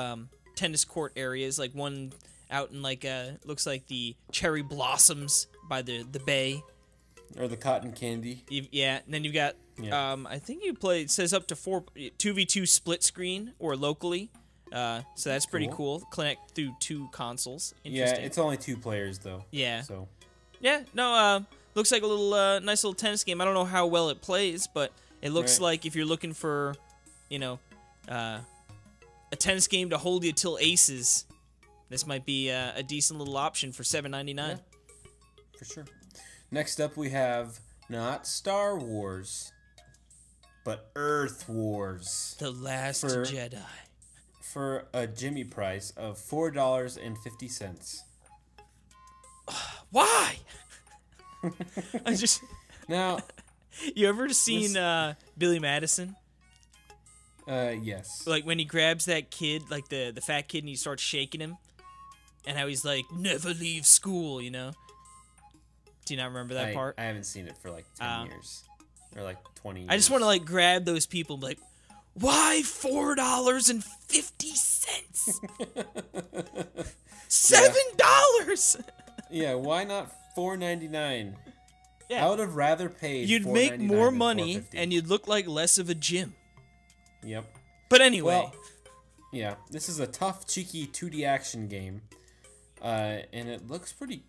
tennis court areas, like one out in like looks like the cherry blossoms by the bay, or the cotton candy. Yeah, and then you've got I think you play. It says up to 2v2 split screen or locally, so that's pretty cool. Connect through 2 consoles. Yeah, it's only 2 players though. Yeah. So. Yeah, no. Looks like a little nice little tennis game. I don't know how well it plays, but it looks like if you're looking for, you know, a tennis game to hold you till aces, this might be a decent little option for $7.99. Yeah, for sure. Next up, we have not Star Wars, but Earth Wars. The Last Jedi. For a Jimmy price of $4.50. Why? I just now. You ever seen Billy Madison? Yes. Like when he grabs that kid, like the fat kid, and he starts shaking him, and how he's like, "Never leave school," you know? Do you not remember that part? I haven't seen it for like 10 years, or like 20 years. I just want to like grab those people and be like, "Why $4.50? $7? Yeah, why not $4.99? Yeah. I would have rather paid. You'd make more money, and you'd look like less of a gym. Yep. But anyway. Well, yeah, this is a tough, cheeky 2D action game, and it looks pretty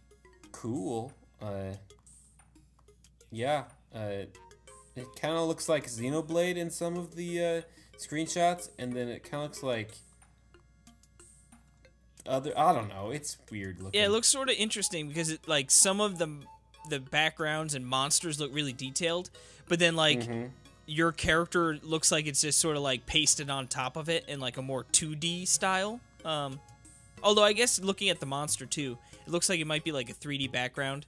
cool. It kind of looks like Xenoblade in some of the screenshots, and then it kind of looks like I don't know. It's weird looking. Yeah, it looks sort of interesting because it, like some of the backgrounds and monsters look really detailed, but then like your character looks like it's just sort of like pasted on top of it in like a more 2D style. Although I guess looking at the monster too, it looks like it might be like a 3D background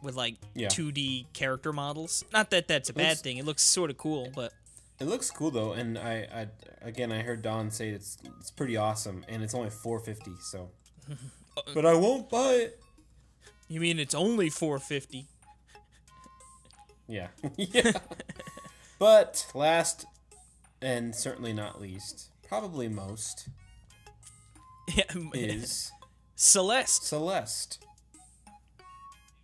with like 2D character models. Not that that's a bad thing. It looks sort of cool, but it looks cool though. And I heard Don say it's pretty awesome, and it's only $4.50. So, but I won't buy it. You mean it's only $4.50? Yeah. Yeah. But last and certainly not least, probably most, is Celeste.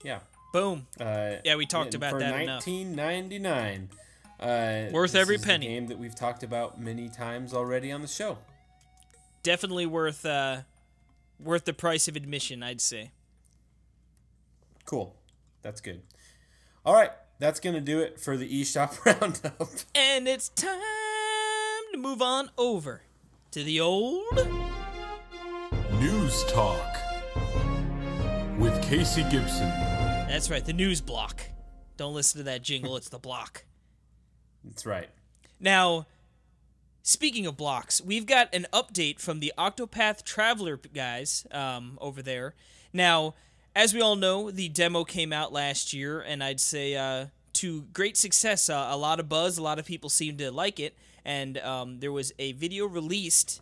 Yeah. Boom. Yeah, we talked about that enough. For $19.99. Worth every penny. A game that we've talked about many times already on the show. Definitely worth the price of admission, I'd say. Cool. That's good. All right. That's going to do it for the eShop Roundup. And it's time to move on over to the old News Talk with Casey Gibson. That's right, the news block. Don't listen to that jingle, it's the block. That's right. Now, speaking of blocks, we've got an update from the Octopath Traveler guys over there. Now, as we all know, the demo came out last year, and I'd say to great success. A lot of buzz, a lot of people seemed to like it, and there was a video released,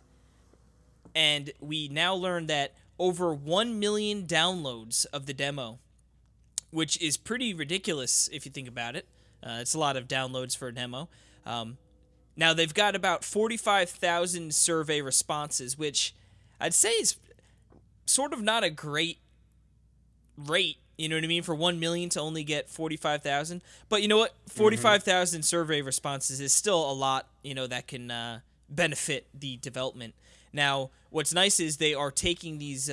and we now learned that over 1 million downloads of the demo, which is pretty ridiculous if you think about it. It's a lot of downloads for a demo. Now, they've got about 45,000 survey responses, which I'd say is sort of not a great rate, you know what I mean, for 1 million to only get 45,000. But you know what? 45,000 survey responses is still a lot, you know, that can benefit the development. Now, what's nice is they are taking these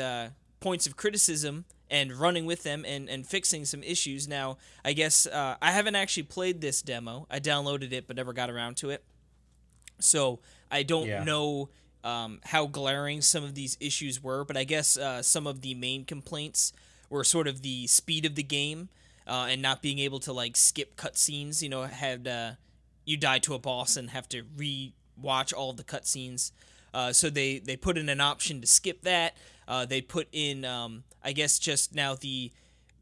points of criticism and running with them and fixing some issues. Now, I guess I haven't actually played this demo. I downloaded it but never got around to it. So I don't know how glaring some of these issues were, but I guess some of the main complaints were sort of the speed of the game and not being able to like skip cutscenes. You know, had you die to a boss and have to re-watch all of the cutscenes. So they put in an option to skip that. They put in, I guess, just now the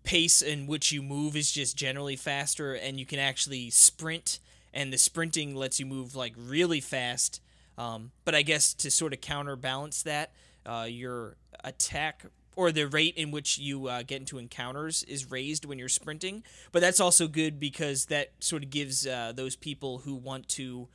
pace in which you move is just generally faster, and you can actually sprint, and the sprinting lets you move like really fast. But I guess to sort of counterbalance that, your attack or the rate in which you get into encounters is raised when you're sprinting. But that's also good because that sort of gives those people who want to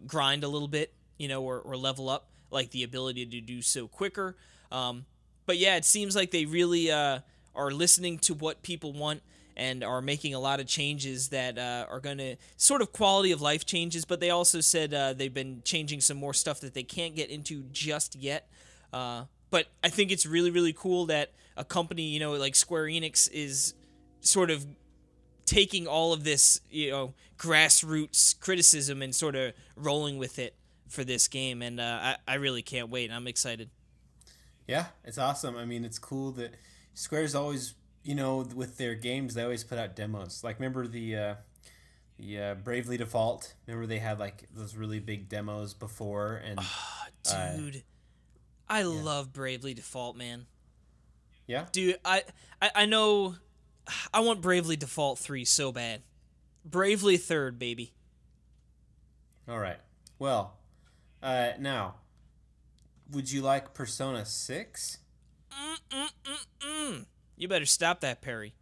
grind a little bit, you know, or level up, like the ability to do so quicker. But yeah, it seems like they really are listening to what people want and are making a lot of changes that are going to sort of quality of life changes. But they also said they've been changing some more stuff that they can't get into just yet. But I think it's really, really cool that a company, you know, like Square Enix is sort of taking all of this, you know, grassroots criticism and sort of rolling with it for this game. And I really can't wait. I'm excited. Yeah, it's awesome. I mean, it's cool that Square's always, you know, with their games, they always put out demos. Like, remember the Bravely Default? Remember they had, like, those really big demos before? And dude, I love Bravely Default, man. Yeah? Dude, I know I want Bravely Default 3 so bad. Bravely 3rd, baby. All right. Well, now, would you like Persona 6? You better stop that, Perry.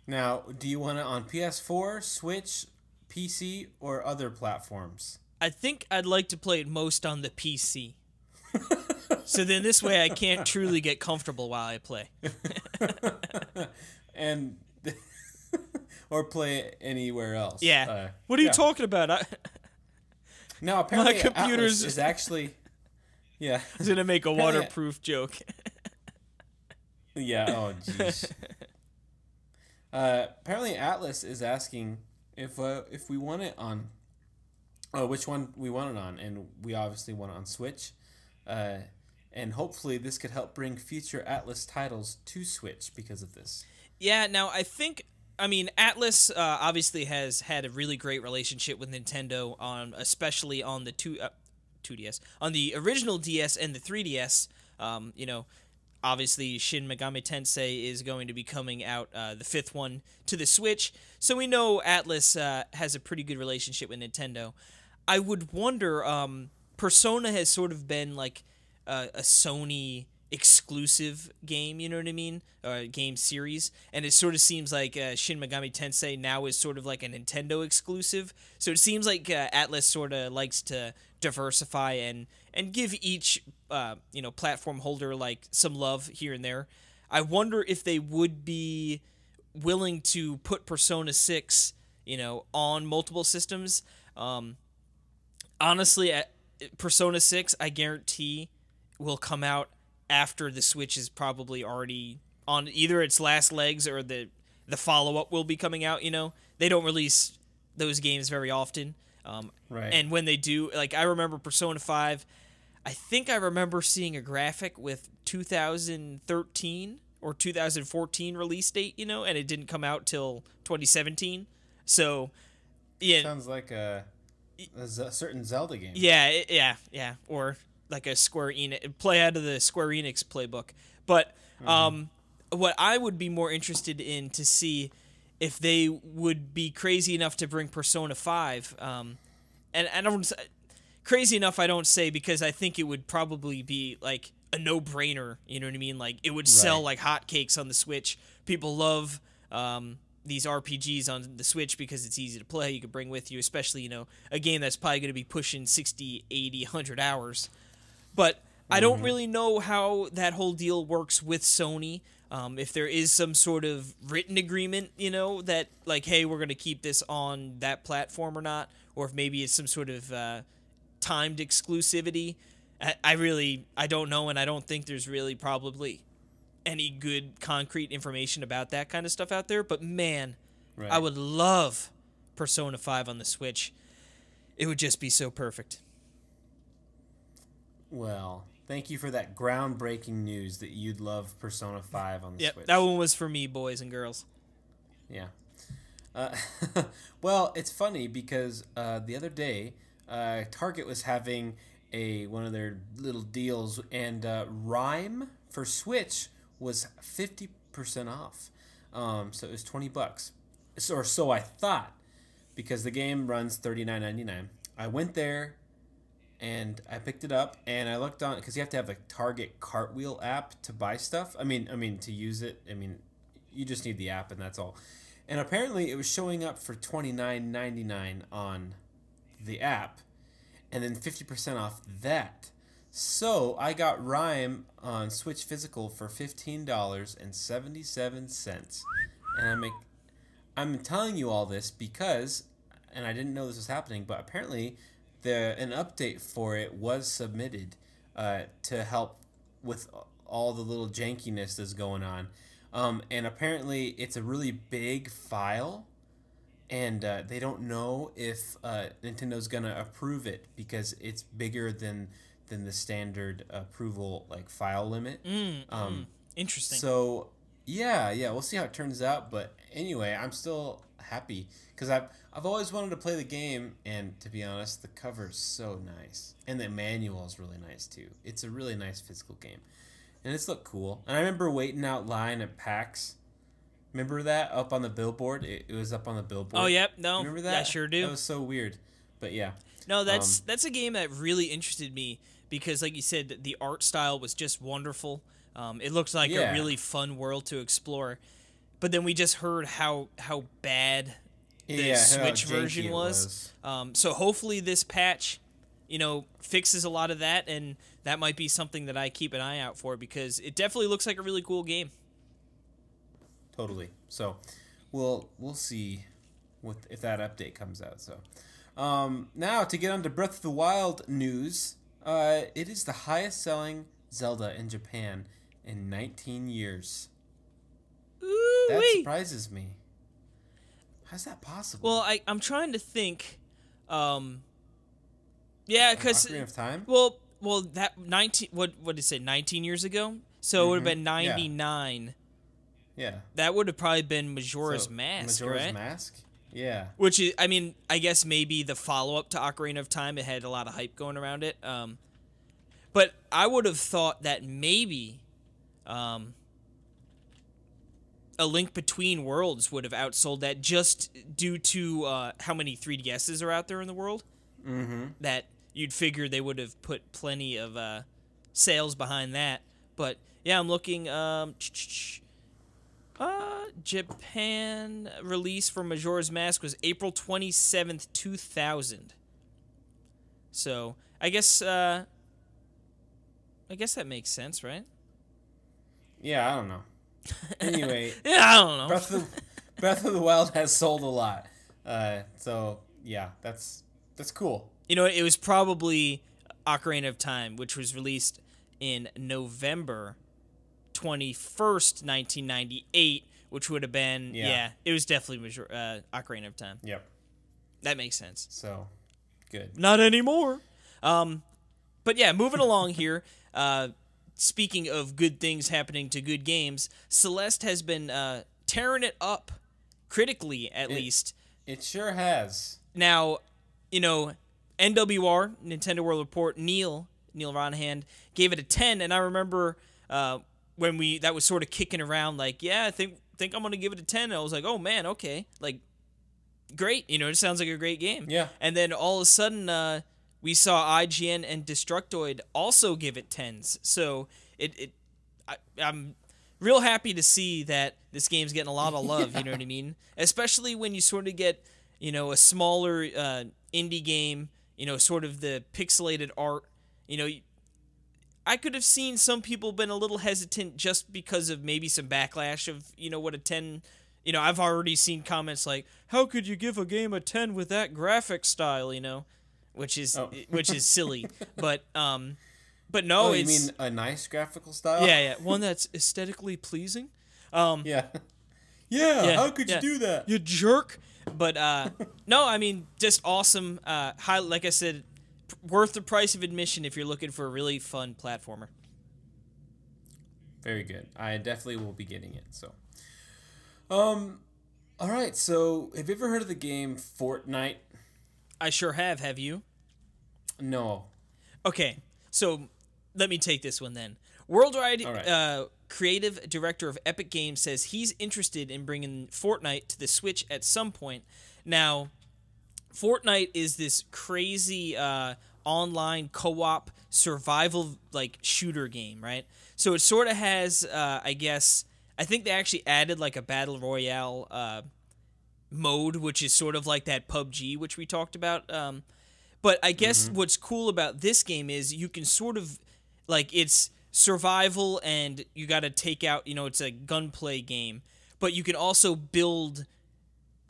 Now, do you want it on PS4, Switch, PC, or other platforms? I think I'd like to play it most on the PC. So then this way I can't truly get comfortable while I play. And or play it anywhere else. Yeah. What are you talking about? No, apparently my computer's Atlas is actually... Yeah. I was going to make a waterproof joke. Yeah, oh jeez. Apparently Atlas is asking if we want it on... which one we want it on, and we obviously want it on Switch. And hopefully this could help bring future Atlas titles to Switch because of this. Yeah, now I mean, Atlas obviously has had a really great relationship with Nintendo, especially on the 2DS, on the original DS and the 3DS. You know, obviously Shin Megami Tensei is going to be coming out, the 5th one, to the Switch, so we know Atlas has a pretty good relationship with Nintendo. I would wonder, Persona has sort of been like a Sony exclusive game, you know what I mean? Game series, and it sort of seems like Shin Megami Tensei now is sort of like a Nintendo exclusive. So it seems like Atlas sort of likes to diversify and give each platform holder like some love here and there. I wonder if they would be willing to put Persona 6, you know, on multiple systems. Honestly, Persona 6, I guarantee, will come out after the Switch is probably already on either its last legs or the follow-up will be coming out, you know. They don't release those games very often. Right. And when they do, like, I remember Persona 5, I think I remember seeing a graphic with 2013 or 2014 release date, you know, and it didn't come out till 2017. So, yeah. Sounds like a certain Zelda game. Yeah. Or like a Square Enix, play out of the Square Enix playbook. But what I would be more interested in to see if they would be crazy enough to bring Persona 5, and I don't, crazy enough I don't say, because I think it would probably be like a no-brainer, you know what I mean? Like, it would sell like hotcakes on the Switch. People love these RPGs on the Switch because it's easy to play, you could bring with you, especially, you know, a game that's probably going to be pushing 60, 80, 100 hours. But I don't really know how that whole deal works with Sony. If there is some sort of written agreement, you know, that like, hey, we're going to keep this on that platform or not, or if maybe it's some sort of timed exclusivity. I don't know, and I don't think there's really probably any good concrete information about that kind of stuff out there. But man, I would love Persona 5 on the Switch. It would just be so perfect. Well, thank you for that groundbreaking news that you'd love Persona 5 on the Switch. That one was for me, boys and girls. Yeah. Well, it's funny because the other day, Target was having one of their little deals, and Rhyme for Switch was 50% off. So it was $20. Or so I thought, because the game runs $39.99. I went there and I picked it up, and I looked on, because you have to have a Target Cartwheel app to buy stuff. I mean to use it. I mean, you just need the app, and that's all. And apparently it was showing up for $29.99 on the app, and then 50% off that. So I got Rhyme on Switch Physical for $15.77. And I'm telling you all this because, and I didn't know this was happening, but apparently an update for it was submitted to help with all the little jankiness that's going on. And apparently it's a really big file, and they don't know if Nintendo's going to approve it because it's bigger than the standard approval like file limit. Interesting. So yeah, we'll see how it turns out. But anyway, I'm still happy because I've always wanted to play the game, and to be honest, the cover is so nice, and the manual is really nice too. It's a really nice physical game, and it's looked cool. And I remember waiting out line at PAX. Remember that up on the billboard? It was up on the billboard. Oh yep, no, remember that? Yeah, I sure do. That was so weird, but yeah. No, that's a game that really interested me because, like you said, the art style was just wonderful. It looked like a really fun world to explore. But then we just heard how bad the Switch version was. So hopefully this patch, you know, fixes a lot of that, and that might be something that I keep an eye out for because it definitely looks like a really cool game. Totally. So we'll see if that update comes out. So now to get on to Breath of the Wild news, it is the highest selling Zelda in Japan in 19 years. That surprises me. How's that possible? Well, I'm trying to think. Yeah, because Ocarina of Time. Well, that 19. What did it say? 19 years ago. So it would have been 99. Yeah. That would have probably been Majora's Mask, Majora's right? Mask. Yeah. Which is, I mean, I guess maybe the follow-up to Ocarina of Time. It had a lot of hype going around it. But I would have thought that maybe A Link Between Worlds would have outsold that just due to how many 3DSs are out there in the world. Mm-hmm. That you'd figure they would have put plenty of sales behind that. But, yeah, I'm looking... Japan release for Majora's Mask was April 27th, 2000. So, I guess that makes sense, right? Yeah, I don't know. Anyway, yeah, I don't know. Breath of the Wild has sold a lot. So yeah, that's cool. You know, it was probably Ocarina of Time, which was released in November 21st, 1998, which would have been it was definitely Ocarina of Time. Yep. That makes sense. So, Good. Not anymore. But yeah, moving along here. Speaking of good things happening to good games, Celeste has been tearing it up, critically at least. It sure has. Now, NWR, Nintendo World Report, Neil Ronhand, gave it a 10, and I remember when that was sort of kicking around, like, yeah, I think I'm going to give it a 10, and I was like, oh man, okay, like, great, it sounds like a great game. Yeah. And then all of a sudden, we saw IGN and Destructoid also give it 10s, so I'm real happy to see that this game's getting a lot of love, you know what I mean? Especially when you sort of get, a smaller indie game, sort of the pixelated art, I could have seen some people been a little hesitant just because of maybe some backlash of, what a 10, I've already seen comments like, how could you give a game a 10 with that graphic style, which is silly, but no, you mean a nice graphical style? Yeah, one that's aesthetically pleasing. Yeah, how could you do that? You jerk. But no, I mean, just awesome. Like I said, worth the price of admission if you're looking for a really fun platformer. Very good. I definitely will be getting it. So, all right. So, have you ever heard of the game Fortnite? I sure have. Have you? No. Okay, so let me take this one then. Worldwide creative director of Epic Games says he's interested in bringing Fortnite to the Switch at some point. Now, Fortnite is this crazy online co-op survival shooter game, right? So it sort of has, I think they actually added a battle royale mode, which is sort of like that PUBG, which we talked about. But I guess what's cool about this game is you can sort of it's survival and you got to take out, it's a gunplay game, but you can also build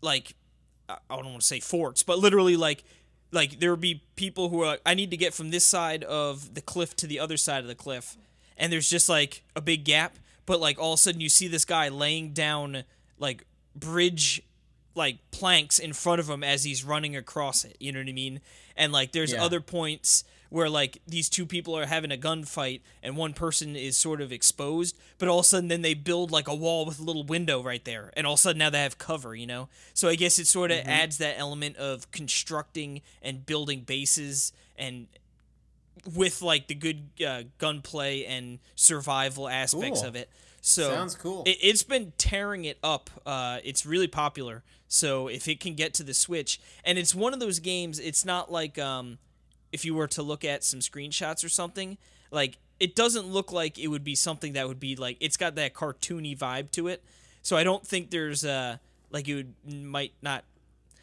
I don't want to say forts, but literally there would be people who are I need to get from this side of the cliff to the other side of the cliff, and there's just a big gap, but all of a sudden you see this guy laying down bridge planks in front of him as he's running across it, you know what I mean? And there's other points where these two people are having a gunfight and one person is sort of exposed, but all of a sudden then they build a wall with a little window right there, and all of a sudden now they have cover, So I guess it sort of adds that element of constructing and building bases, and with the good gunplay and survival aspects of it. So sounds cool. It's been tearing it up. It's really popular. So if it can get to the Switch, and it's one of those games, it's not if you were to look at some screenshots or something, it doesn't look like it would be something that would be it's got that cartoony vibe to it. So I don't think there's might not.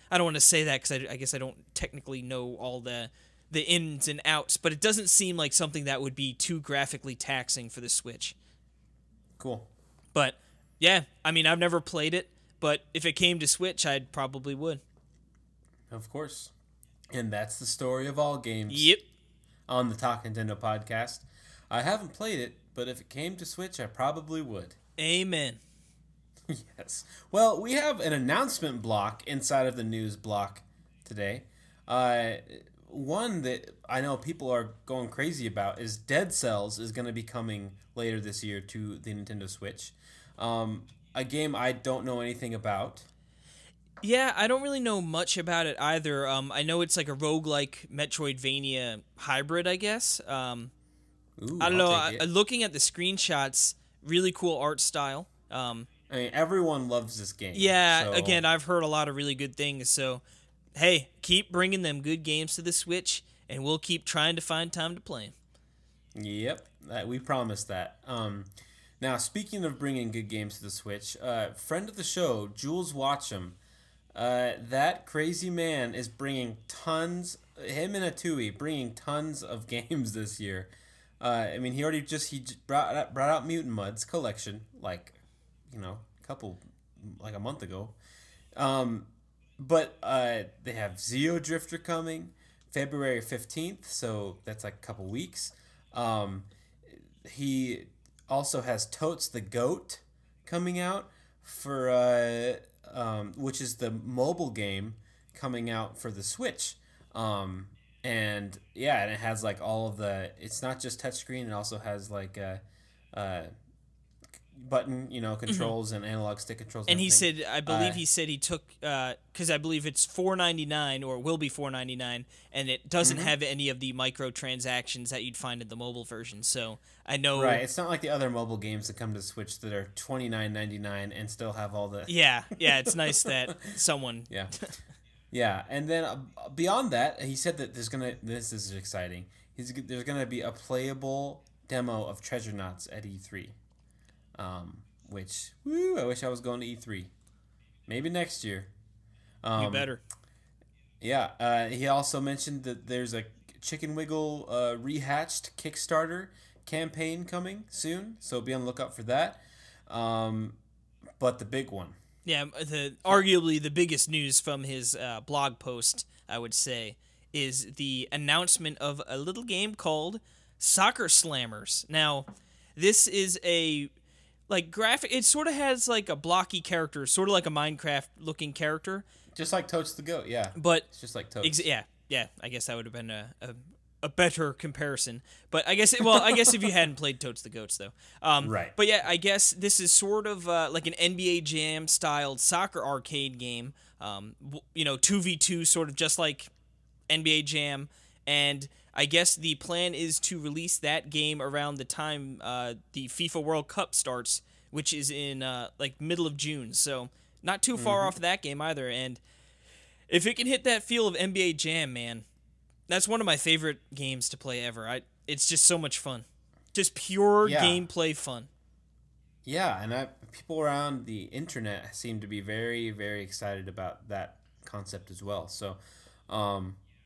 I don't want to say that because I guess I don't technically know all the ins and outs, but it doesn't seem like something that would be too graphically taxing for the Switch. Cool. But yeah, I mean, I've never played it, but if it came to Switch, I'd probably would. Of course. And that's the story of all games. Yep. On the Talk Nintendo podcast. I haven't played it, but if it came to Switch, I probably would. Amen. Yes. Well, we have an announcement block inside of the news block today. One that I know people are going crazy about is Dead Cells is going to be coming later this year to the Nintendo Switch. A game I don't know anything about. Yeah, I don't really know much about it either. I know it's a roguelike Metroidvania hybrid, I guess. I don't know. Looking at the screenshots, really cool art style. I mean, everyone loves this game. Yeah, so. Again, I've heard a lot of really good things, so hey, keep bringing them good games to the Switch, and we'll keep trying to find time to play them. Yep, we promise that. Now, speaking of bringing good games to the Switch, friend of the show, Jules Watcham, that crazy man is bringing tons, him and Atui, bringing tons of games this year. I mean, he brought out Mutant Mud's collection, a month ago. But they have Zeo Drifter coming February 15th, so that's a couple weeks. He also has Totes the Goat coming out for which is the mobile game coming out for the Switch. And yeah, and it has like all of the. It's not just touchscreen. It also has like button, controls and analog stick controls. And he said, I believe he said he took, because I believe it's $4.99 or will be $4.99, and it doesn't have any of the microtransactions that you'd find in the mobile version. So I know, right? It's not like the other mobile games that come to Switch that are $29.99 and still have all the. Yeah. It's nice that someone. Yeah. Yeah, and then beyond that, he said that this is exciting. There's gonna be a playable demo of Treasure Knots at E3. Which, I wish I was going to E3. Maybe next year. You better. Yeah, he also mentioned that there's a Chicken Wiggle rehatched Kickstarter campaign coming soon, so be on the lookout for that. But the big one. Yeah, arguably the biggest news from his blog post, I would say, is the announcement of a little game called Soccer Slammers. Now, this is a graphic. It sort of has like a blocky character, sort of like a Minecraft-looking character. Just like Totes the Goat, yeah. But it's just like Totes. Yeah. I guess that would have been a better comparison. But I guess if you hadn't played Totes the Goats, though. Right. But yeah, I guess this is sort of like an NBA Jam styled soccer arcade game. 2v2, sort of just like NBA Jam, and I guess the plan is to release that game around the time the FIFA World Cup starts, which is in middle of June. So not too far off that game either. And if it can hit that feel of NBA Jam, man, that's one of my favorite games to play ever. It's just so much fun, just pure gameplay fun. Yeah, and people around the internet seem to be very, very excited about that concept as well. So,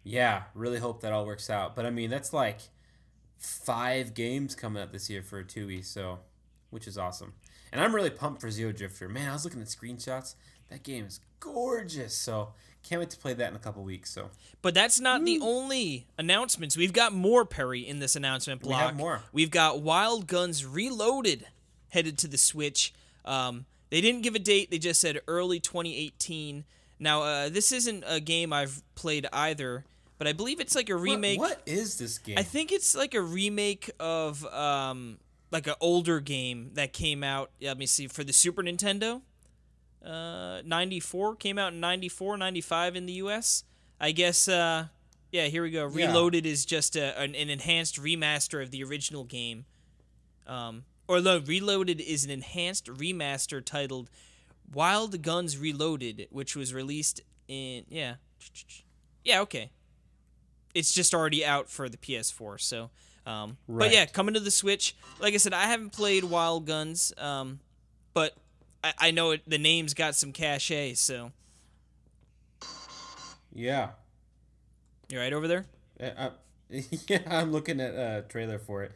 yeah, really hope that all works out. But I mean, that's like 5 games coming out this year for a 2E, so which is awesome. And I'm really pumped for Zero Drifter. Man, I was looking at screenshots. That game is gorgeous. So can't wait to play that in a couple weeks. So, but that's not the only announcements. We've got more, Perry, in this announcement block. We have more. We've got Wild Guns Reloaded headed to the Switch. They didn't give a date. They just said early 2018. Now, this isn't a game I've played either, but I believe it's like a remake. What is this game? I think it's like a remake of like an older game that came out, let me see, for the Super Nintendo. 94, came out in 94, 95 in the US. I guess, yeah, here we go. Reloaded is just an enhanced remaster of the original game. Or no, Reloaded is an enhanced remaster titled Wild Guns Reloaded, which was released in, yeah, okay. It's just already out for the PS4, so, right. But yeah, coming to the Switch. Like I said, I haven't played Wild Guns, but I know the name's got some cachet, so. Yeah. You right over there? Yeah, I'm looking at a trailer for it.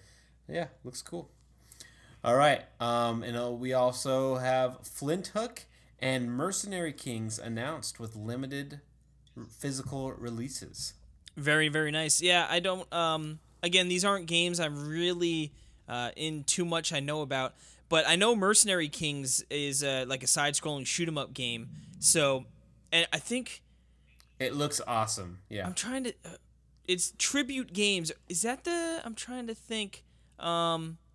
Yeah, looks cool. All right, and we also have Flint Hook and Mercenary Kings announced with limited physical releases. Very, very nice. Yeah, I don't, again, these aren't games I'm really in too much I know about, but I know Mercenary Kings is like a side-scrolling shoot-'em-up game, so, and I think... It looks awesome, yeah. I'm trying to, it's Tribute Games. Is that the, I'm trying to think,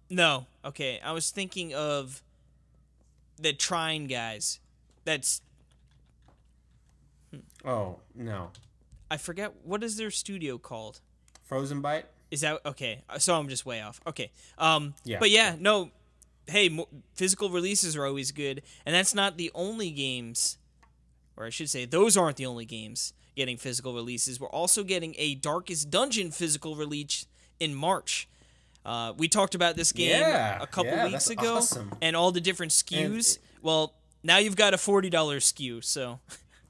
no, okay, I was thinking of the Trine guys. That's... Oh, no. I forget, what is their studio called? Frozen Byte? Is that, okay, so I'm just way off. Okay, yeah. But yeah, no, hey, physical releases are always good, and that's not the only games, or I should say, those aren't the only games getting physical releases. We're also getting a Darkest Dungeon physical release in March. We talked about this game a couple weeks ago, awesome. And all the different SKUs. Well, now you've got a $40 SKU, so...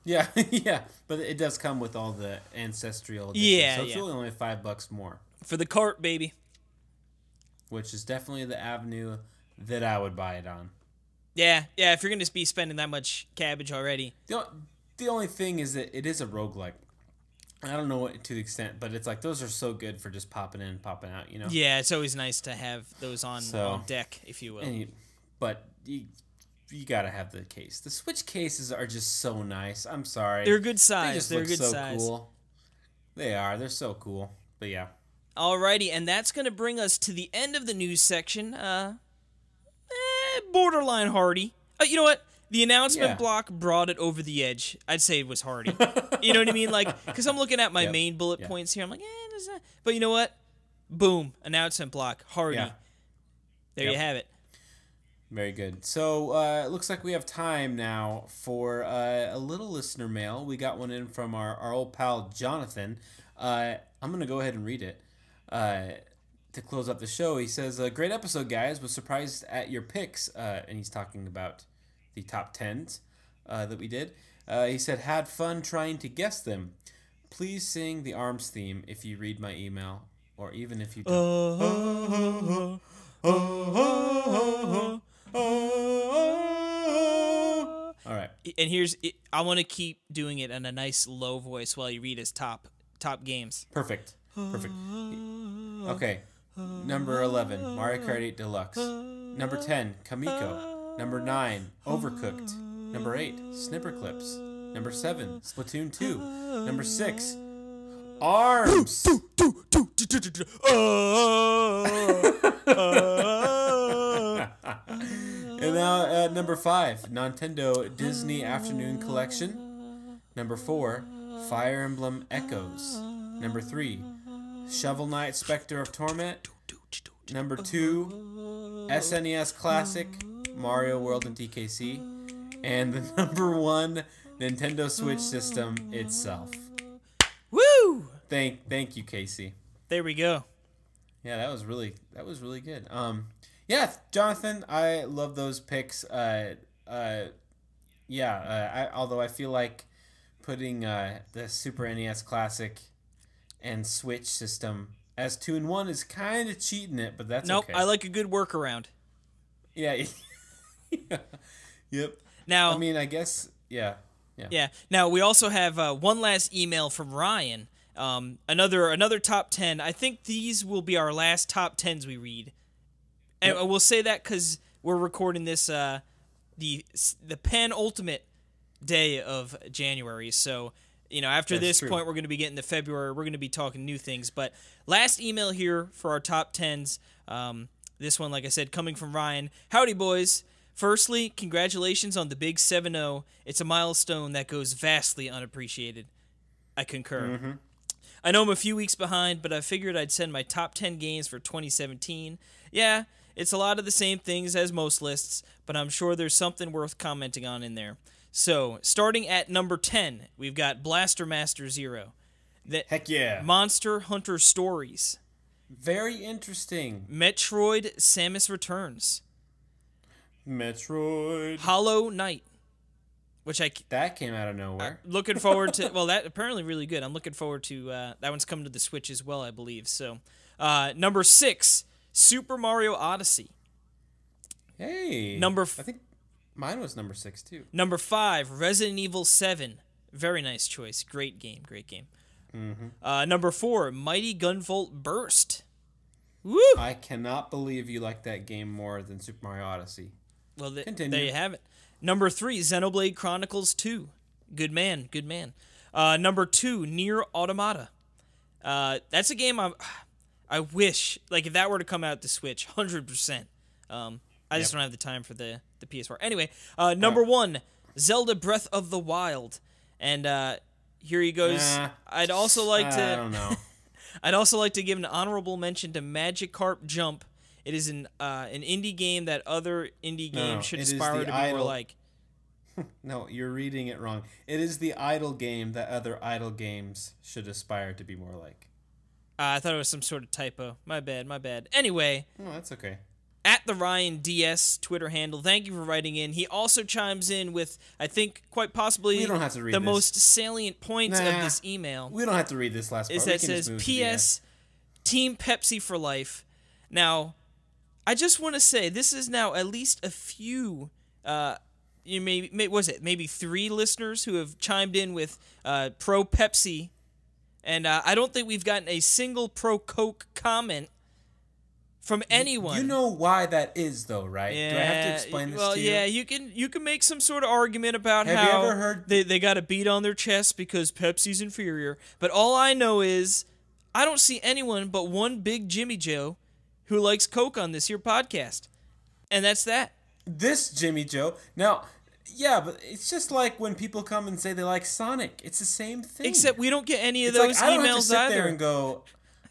Yeah, yeah, but it does come with all the ancestral editions, yeah, so it's really only $5 more. For the cart, baby. Which is definitely the avenue that I would buy it on. Yeah, if you're going to be spending that much cabbage already. The only thing is that it is a roguelike. I don't know what to the extent, but it's like those are so good for just popping in, popping out, you know? Yeah, it's always nice to have those on deck, if you will. But you gotta have the case. The Switch cases are just so nice. I'm sorry. They're good size. They just look so size. cool. They are. They're so cool. But yeah. Alrighty, and that's going to bring us to the end of the news section. Borderline hardy. You know what? The announcement block brought it over the edge. I'd say it was hardy. You know what I mean? Like, because I'm looking at my main bullet points here. I'm like, there's not. But you know what? Boom. Announcement block. Hardy. Yeah. There you have it. Very good. So it looks like we have time now for a little listener mail. We got one in from our old pal Jonathan. I'm going to go ahead and read it. To close up the show, he says, great episode, guys. Was surprised at your picks. And he's talking about the top 10s that we did. He said, had fun trying to guess them. Please sing the ARMS theme if you read my email, or even if you don't. All right. And I want to keep doing it in a nice low voice while you read his top games. Perfect. Okay. Number 11, Mario Kart 8 Deluxe. Number 10, Kamiko. Number 9, Overcooked. Number 8, Snipper Clips. Number 7, Splatoon 2. Number 6, ARMS. And now at number 5, Nintendo Disney Afternoon Collection. Number 4, Fire Emblem Echoes. Number 3, Shovel Knight Spectre of Torment. Number 2, SNES Classic, Mario World and TKC. And the number 1, Nintendo Switch system itself. Woo! Thank you, Casey. There we go. Yeah, that was really good. Yeah, Jonathan, I love those picks. Although I feel like putting the Super NES Classic and Switch system as 2-in-1 is kind of cheating it, but that's okay. Nope, I like a good workaround. Yeah. Yep. Now, I mean, I guess, yeah. Now, we also have one last email from Ryan. Another top 10. I think these will be our last top 10s we read. And we'll say that because we're recording this the penultimate day of January. So, after this point, we're going to be getting to February. We're going to be talking new things. But last email here for our top 10s. This one, like I said, coming from Ryan. Howdy, boys. Firstly, congratulations on the big 7-0. It's a milestone that goes vastly unappreciated. I concur. Mm-hmm. I know I'm a few weeks behind, but I figured I'd send my top 10 games for 2017. Yeah, it's a lot of the same things as most lists, but I'm sure there's something worth commenting on in there. So, starting at number 10, we've got Blaster Master Zero. Heck yeah. Monster Hunter Stories. Very interesting. Metroid Samus Returns. Metroid. Hollow Knight. That came out of nowhere. Looking forward to... Well, that apparently really good. I'm looking forward to... that one's coming to the Switch as well, I believe. So, number 6, Super Mario Odyssey. Hey. I think mine was number 6, too. Number 5, Resident Evil 7. Very nice choice. Great game. Mm-hmm. Number 4, Mighty Gunvolt Burst. Woo! I cannot believe you like that game more than Super Mario Odyssey. Well, there you have it. Number 3, Xenoblade Chronicles 2. Good man. Number 2, Nier Automata. That's a game I wish, like, if that were to come out to Switch, 100%. I just don't have the time for the PS4. Anyway, number 1, Zelda Breath of the Wild. And here he goes. I'd also like to... I don't know. I'd also like to give an honorable mention to Magikarp Jump. It is an indie game that other indie games should aspire to be more like. No, you're reading it wrong. It is the idle game that other idle games should aspire to be more like. I thought it was some sort of typo. My bad. Anyway. Oh, that's okay. At the Ryan DS Twitter handle, thank you for writing in. He also chimes in with, I think, quite possibly the most salient points of this email. We don't have to read this last part. Is that says, P.S. Team Pepsi for life. Now, I just want to say, this is now at least a few, maybe 3 listeners who have chimed in with pro Pepsi, and I don't think we've gotten a single pro Coke comment from anyone. You know why that is, though, right? Yeah, do I have to explain this to you? Well, yeah, you can make some sort of argument about have how you ever heard... they got a beat on their chest because Pepsi's inferior. But all I know is I don't see anyone but one big Jimmy Joe who likes Coke on this here podcast. And that's that. This Jimmy Joe. Now, yeah, but it's just like when people come and say they like Sonic. It's the same thing. Except we don't get any of it's those like, I don't emails have to sit either. There and go,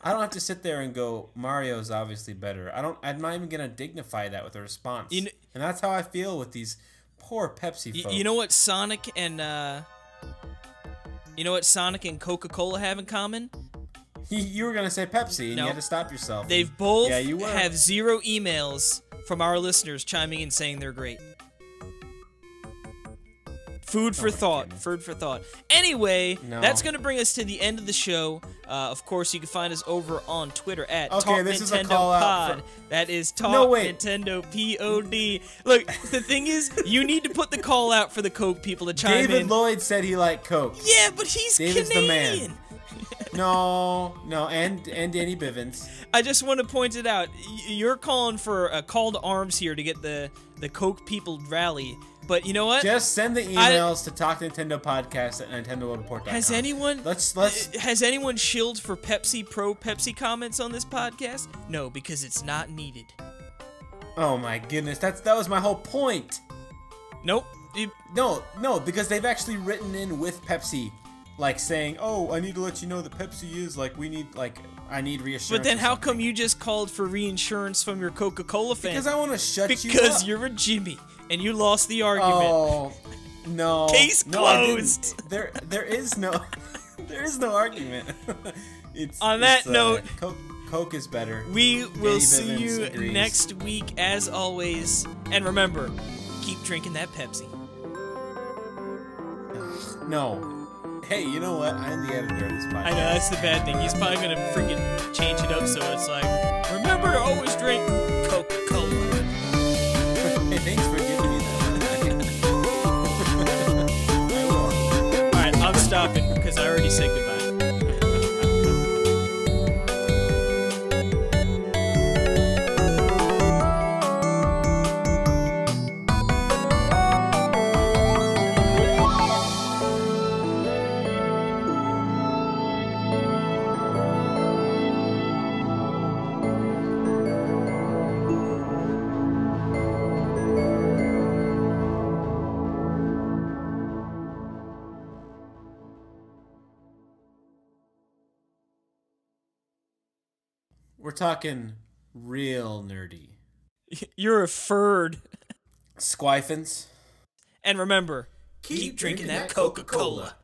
I don't have to sit there and go, Mario's obviously better. I'm not even going to dignify that with a response. And that's how I feel with these poor Pepsi folks. You know what Sonic and Coca-Cola have in common? You were going to say Pepsi, and you had to stop yourself. They've both have 0 emails from our listeners chiming in saying they're great. Food for thought. Food for thought. Anyway, that's going to bring us to the end of the show. Of course, you can find us over on Twitter at talknintendopod. That is talknintendopod. Look, the thing is, you need to put the call out for the Coke people to chime in. David Lloyd said he liked Coke. Yeah, but he's David's Canadian. The man. No, and Danny Bivens. I just want to point it out. You're calling for a call to arms here to get the Coke people rally. But you know what? Just send the emails to talknintendopodcast@nintendopodcast.com. Has anyone shilled for Pepsi comments on this podcast? No, because it's not needed. Oh my goodness, that was my whole point. Nope. No, because they've actually written in with Pepsi, like saying, "Oh, I need to let you know that Pepsi is like I need reassurance." But then how come you just called for reinsurance from your Coca-Cola fans? Because I want to shut you up. Because you're a Jimmy. And you lost the argument. Oh, no. Case closed. There is no argument. On that note, Coke is better. We will see you next week, as always. And remember, keep drinking that Pepsi. No. Hey, you know what? I'm the editor of this podcast. I know, that's the bad thing. He's probably going to freaking change it up so it's like, remember to always drink Coca-Cola. Hey, thanks for giving me that. Alright, I'm stopping because I already said goodbye. We're talking real nerdy. You're a furred. Squifins. And remember, keep drinking that Coca-Cola.